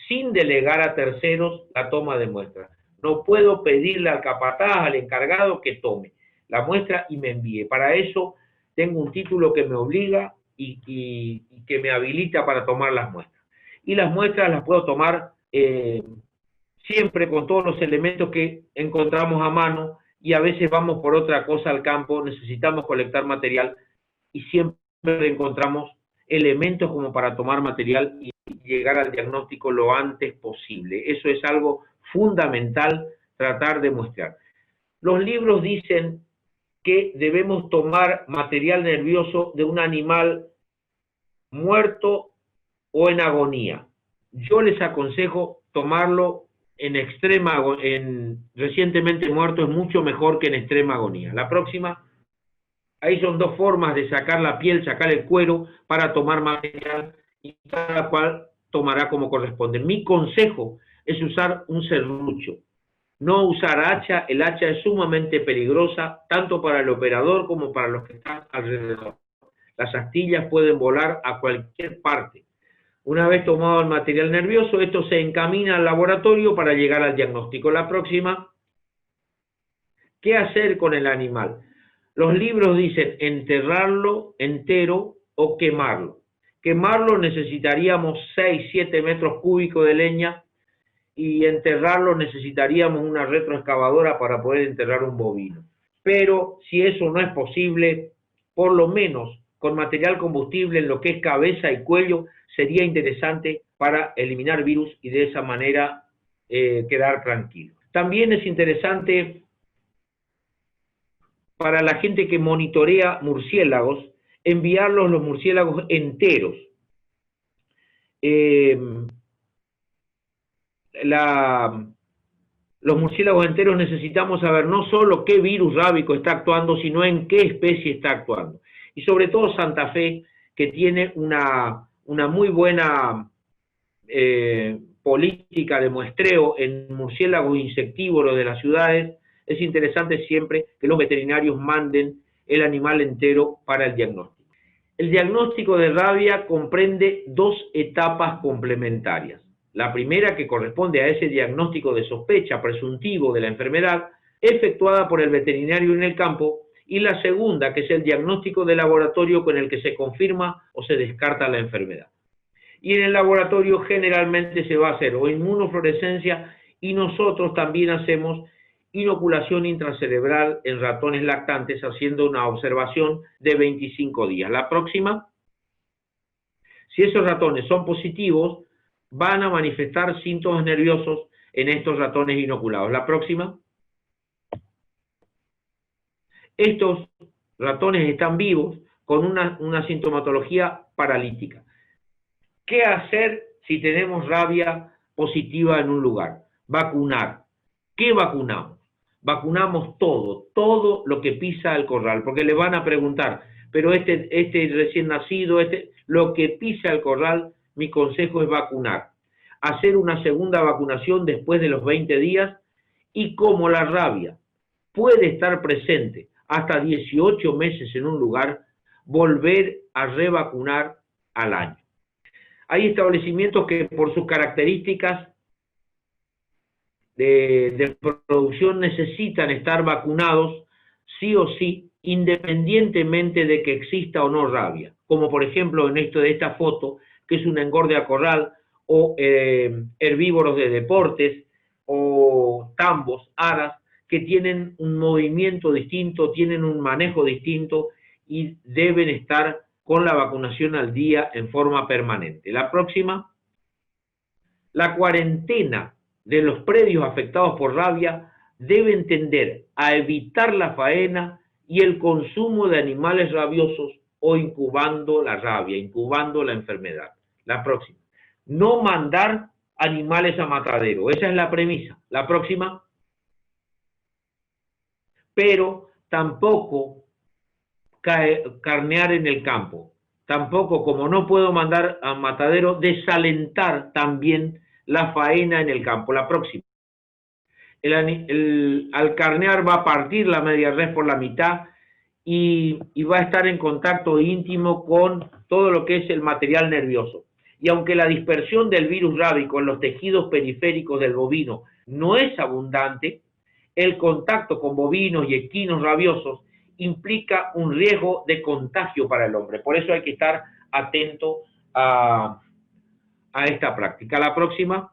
I: sin delegar a terceros la toma de muestras. No puedo pedirle al capataz, al encargado, que tome la muestra y me envíe. Para eso tengo un título que me obliga y que me habilita para tomar las muestras. Y las muestras las puedo tomar siempre con todos los elementos que encontramos a mano, y a veces vamos por otra cosa al campo, necesitamos colectar material y siempre encontramos elementos como para tomar material y llegar al diagnóstico lo antes posible. Eso es algo fundamental tratar de mostrar. Los libros dicen que debemos tomar material nervioso de un animal muerto o en agonía. Yo les aconsejo tomarlo recientemente muerto es mucho mejor que en extrema agonía. La próxima, ahí son dos formas de sacar la piel, sacar el cuero para tomar material y cada cual tomará como corresponde. Mi consejo es usar un serrucho, no usar hacha. El hacha es sumamente peligrosa tanto para el operador como para los que están alrededor. Las astillas pueden volar a cualquier parte. Una vez tomado el material nervioso, esto se encamina al laboratorio para llegar al diagnóstico. La próxima, ¿qué hacer con el animal? Los libros dicen enterrarlo entero o quemarlo. Quemarlo necesitaríamos 6-7 metros cúbicos de leña y enterrarlo necesitaríamos una retroexcavadora para poder enterrar un bovino. Pero si eso no es posible, por lo menos con material combustible en lo que es cabeza y cuello sería interesante para eliminar virus y de esa manera quedar tranquilo. También es interesante para la gente que monitorea murciélagos, enviarlos los murciélagos enteros. Los murciélagos enteros necesitamos saber no solo qué virus rábico está actuando, sino en qué especie está actuando. Y sobre todo Santa Fe, que tiene una muy buena política de muestreo en murciélagos insectívoros de las ciudades, es interesante siempre que los veterinarios manden el animal entero para el diagnóstico. El diagnóstico de rabia comprende dos etapas complementarias. La primera, que corresponde a ese diagnóstico de sospecha presuntivo de la enfermedad, efectuada por el veterinario en el campo, y la segunda, que es el diagnóstico de laboratorio con el que se confirma o se descarta la enfermedad. Y en el laboratorio generalmente se va a hacer o inmunofluorescencia y nosotros también hacemos inoculación intracerebral en ratones lactantes haciendo una observación de 25 días. La próxima, si esos ratones son positivos, van a manifestar síntomas nerviosos en estos ratones inoculados. La próxima, estos ratones están vivos con una sintomatología paralítica. ¿Qué hacer si tenemos rabia positiva en un lugar? Vacunar. ¿Qué vacunamos? Vacunamos todo lo que pisa el corral, porque le van a preguntar, pero este recién nacido, lo que pisa el corral, mi consejo es vacunar. Hacer una segunda vacunación después de los 20 días y como la rabia puede estar presente hasta 18 meses en un lugar, volver a revacunar al año. Hay establecimientos que por sus características de producción necesitan estar vacunados sí o sí, independientemente de que exista o no rabia, como por ejemplo en esta foto, que es un engorde a corral, o herbívoros de deportes, o tambos, aras, que tienen un movimiento distinto, tienen un manejo distinto y deben estar con la vacunación al día en forma permanente. La próxima, la cuarentena de los predios afectados por rabia debe tender a evitar la faena y el consumo de animales rabiosos o incubando la rabia, incubando la enfermedad. La próxima, no mandar animales a matadero, esa es la premisa. La próxima, pero tampoco carnear en el campo. Tampoco, como no puedo mandar a matadero, desalentar también la faena en el campo. La próxima. Al carnear va a partir la media res por la mitad y va a estar en contacto íntimo con todo lo que es el material nervioso. Y aunque la dispersión del virus rábico en los tejidos periféricos del bovino no es abundante, el contacto con bovinos y equinos rabiosos implica un riesgo de contagio para el hombre. Por eso hay que estar atento a esta práctica. La próxima.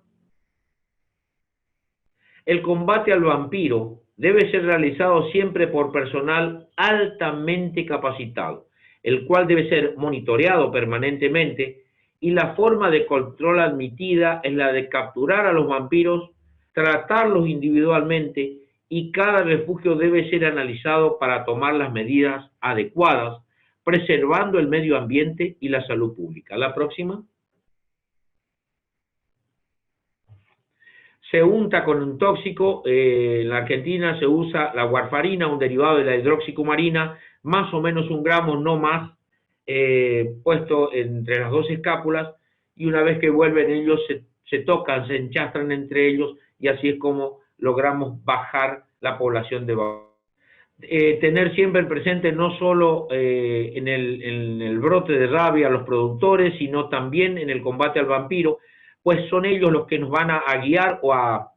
I: El combate al vampiro debe ser realizado siempre por personal altamente capacitado, el cual debe ser monitoreado permanentemente, y la forma de control admitida es la de capturar a los vampiros, tratarlos individualmente, y cada refugio debe ser analizado para tomar las medidas adecuadas, preservando el medio ambiente y la salud pública. La próxima. se unta con un tóxico. En la Argentina se usa la warfarina, un derivado de la hidroxicumarina, más o menos 1 gramo, no más, puesto entre las 2 escápulas, y una vez que vuelven ellos se tocan, se enchastran entre ellos, y así es como logramos bajar la población de vacuno. Tener siempre presente no solo en el brote de rabia a los productores, sino también en el combate al vampiro, pues son ellos los que nos van a guiar o a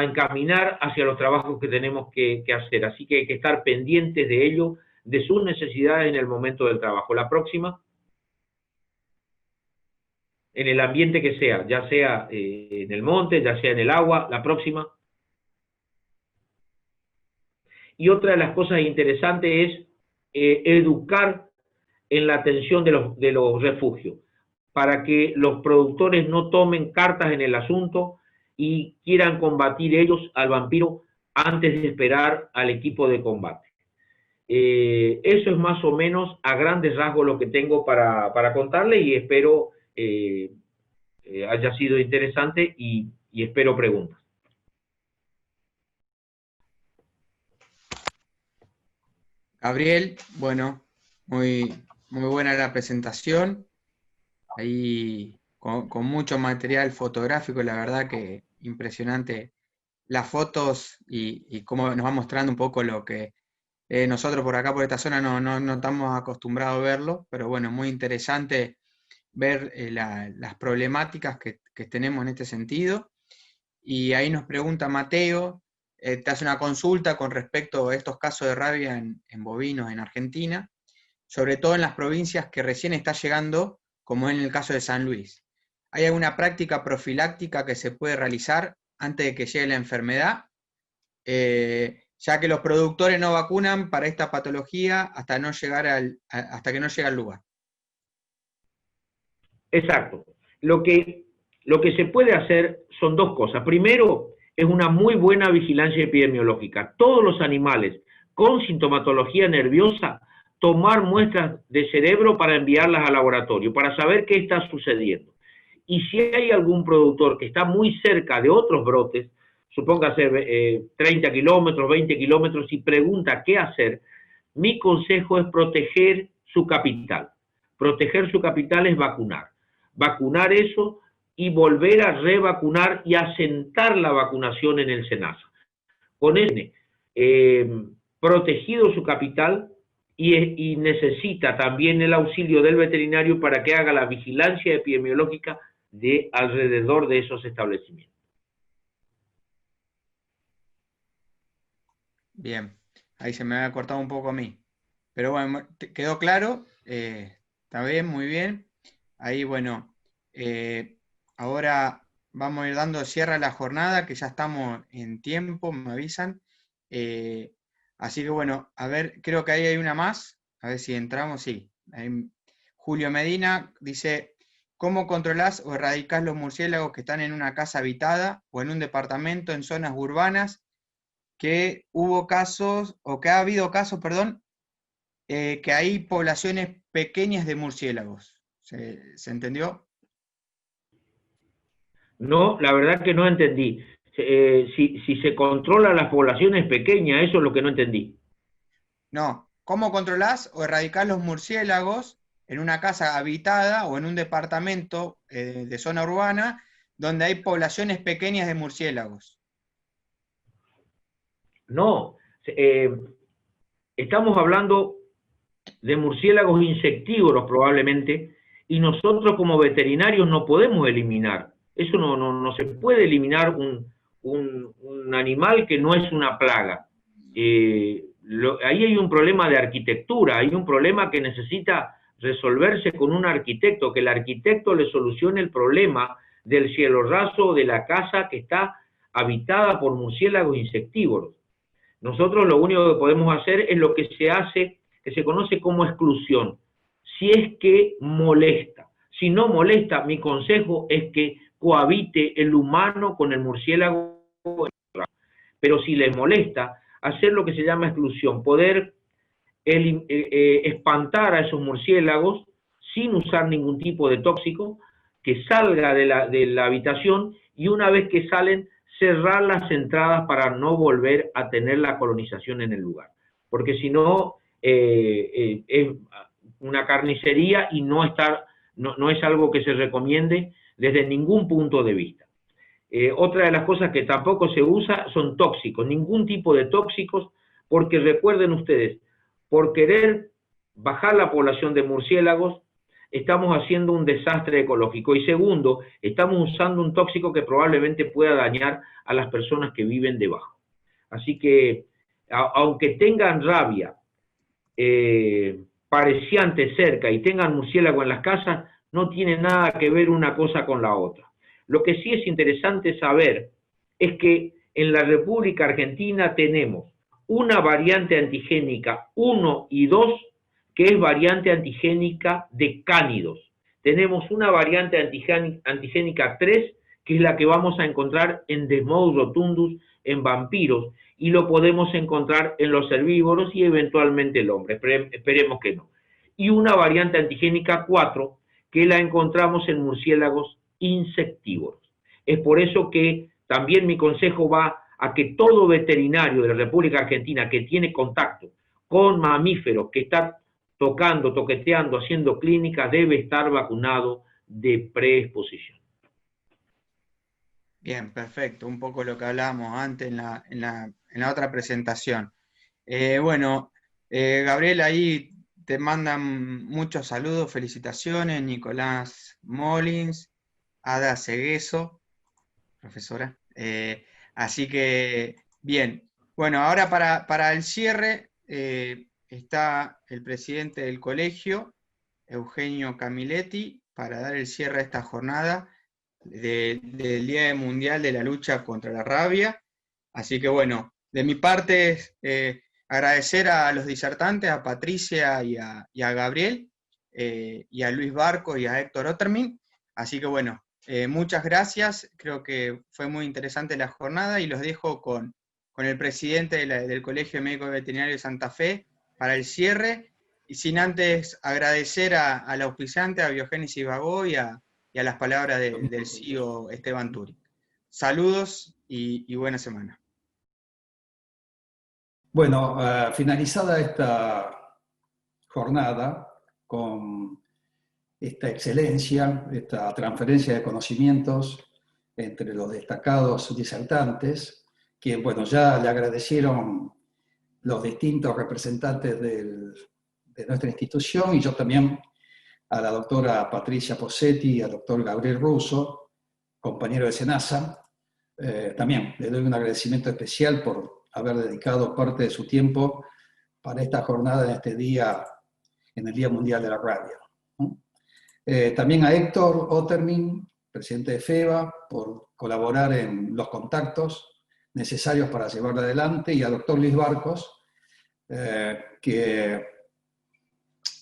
I: encaminar hacia los trabajos que tenemos que hacer. Así que hay que estar pendientes de ello, de sus necesidades en el momento del trabajo. La próxima, en el ambiente que sea, ya sea en el monte, ya sea en el agua. La próxima. Y otra de las cosas interesantes es educar en la atención de los refugios, para que los productores no tomen cartas en el asunto y quieran combatir ellos al vampiro antes de esperar al equipo de combate. Eso es más o menos a grandes rasgos lo que tengo para contarle, y espero haya sido interesante y espero preguntas.
D: Gabriel, bueno, muy buena la presentación, ahí con mucho material fotográfico, la verdad que impresionante las fotos y cómo nos va mostrando un poco lo que nosotros por acá, por esta zona, no estamos acostumbrados a verlo, pero bueno, muy interesante ver las problemáticas que tenemos en este sentido. Y ahí nos pregunta Mateo, te hace una consulta con respecto a estos casos de rabia en bovinos en Argentina, sobre todo en las provincias que recién está llegando, como en el caso de San Luis. ¿Hay alguna práctica profiláctica que se puede realizar antes de que llegue la enfermedad? Ya que los productores no vacunan para esta patología hasta que no llega al lugar.
I: Exacto. Lo que se puede hacer son 2 cosas. Primero, es una muy buena vigilancia epidemiológica. Todos los animales con sintomatología nerviosa, tomar muestras de cerebro para enviarlas al laboratorio, para saber qué está sucediendo. Y si hay algún productor que está muy cerca de otros brotes, supóngase 30 kilómetros, 20 kilómetros, y pregunta qué hacer, mi consejo es proteger su capital. Proteger su capital es vacunar. Vacunar eso y volver a revacunar y asentar la vacunación en el SENASA. Con eso, protegido su capital, y necesita también el auxilio del veterinario para que haga la vigilancia epidemiológica de alrededor de esos establecimientos.
D: Bien, ahí se me había cortado un poco a mí. Pero bueno, quedó claro, está bien, muy bien. Ahí, bueno, ahora vamos a ir dando cierre a la jornada, que ya estamos en tiempo, me avisan. Así que bueno, a ver, creo que ahí hay una más, a ver si entramos, sí. Ahí, Julio Medina dice, ¿cómo controlás o erradicás los murciélagos que están en una casa habitada o en un departamento en zonas urbanas que ha habido casos, que hay poblaciones pequeñas de murciélagos? ¿Se entendió?
I: No, la verdad que no entendí. Si se controla las poblaciones pequeñas, eso es lo que no entendí.
D: No, ¿cómo controlás o erradicás los murciélagos en una casa habitada o en un departamento de zona urbana donde hay poblaciones pequeñas de murciélagos?
I: No, estamos hablando de murciélagos insectívoros probablemente, y nosotros como veterinarios no podemos eliminar. Eso no se puede eliminar un animal que no es una plaga. Ahí hay un problema de arquitectura, hay un problema que necesita resolverse con un arquitecto, que el arquitecto le solucione el problema del cielo raso de la casa que está habitada por murciélagos insectívoros. Nosotros lo único que podemos hacer es lo que se hace, que se conoce como exclusión, si es que molesta. Si no molesta, mi consejo es que cohabite el humano con el murciélago, pero si les molesta, hacer lo que se llama exclusión, poder espantar a esos murciélagos sin usar ningún tipo de tóxico, que salga de la habitación, y una vez que salen, cerrar las entradas para no volver a tener la colonización en el lugar. Porque si no, es una carnicería y no es algo que se recomiende desde ningún punto de vista. Otra de las cosas que tampoco se usa son tóxicos, ningún tipo de tóxicos, porque recuerden ustedes, por querer bajar la población de murciélagos, estamos haciendo un desastre ecológico. Y segundo, estamos usando un tóxico que probablemente pueda dañar a las personas que viven debajo. Así que, aunque tengan rabia pareciante cerca y tengan murciélago en las casas, no tiene nada que ver una cosa con la otra. Lo que sí es interesante saber es que en la República Argentina tenemos una variante antigénica 1 y 2, que es variante antigénica de cánidos. Tenemos una variante antigénica 3, que es la que vamos a encontrar en Desmodus rotundus, en vampiros, y lo podemos encontrar en los herbívoros y eventualmente el hombre, esperemos que no. Y una variante antigénica 4, que la encontramos en murciélagos insectívoros. Es por eso que también mi consejo va a que todo veterinario de la República Argentina que tiene contacto con mamíferos, que está tocando, toqueteando, haciendo clínica, debe estar vacunado de preexposición.
D: Bien, perfecto. Un poco lo que hablábamos antes en la otra presentación. Bueno, Gabriel, ahí te mandan muchos saludos, felicitaciones, Nicolás Molins, Ada Segueso, profesora. Así que, bien. Bueno, ahora para el cierre está el presidente del colegio, Eugenio Camilletti, para dar el cierre a esta jornada del Día Mundial de la Lucha contra la Rabia. Así que bueno, de mi parte agradecer a los disertantes, a Patricia y a Gabriel, y a Luis Barco y a Héctor Ottermin. Así que bueno, muchas gracias, creo que fue muy interesante la jornada y los dejo con el presidente del Colegio Médico Veterinario de Santa Fe para el cierre, y sin antes agradecer al auspiciante, a Biogénesis Bagó y a las palabras del CEO Esteban Turi. Saludos y buena semana.
A: Bueno, finalizada esta jornada con esta excelencia, esta transferencia de conocimientos entre los destacados disertantes, que bueno, ya le agradecieron los distintos representantes de nuestra institución, y yo también a la doctora Patricia Posetti y al doctor Gabriel Russo, compañero de SENASA. También le doy un agradecimiento especial por haber dedicado parte de su tiempo para esta jornada en este día, en el Día Mundial de la Rabia. También a Héctor Ottermin, presidente de FEBA, por colaborar en los contactos necesarios para llevarla adelante, y al doctor Luis Barcos, que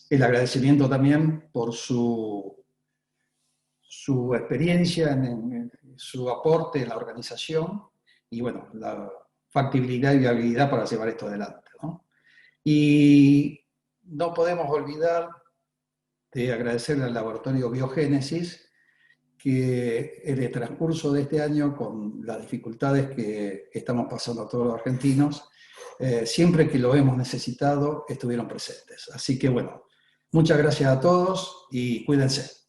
A: el agradecimiento también por su experiencia, en su aporte en la organización, y bueno, la factibilidad y viabilidad para llevar esto adelante, ¿no? Y no podemos olvidar de agradecerle al laboratorio Biogénesis, que en el transcurso de este año, con las dificultades que estamos pasando todos los argentinos, siempre que lo hemos necesitado, estuvieron presentes. Así que bueno, muchas gracias a todos y cuídense.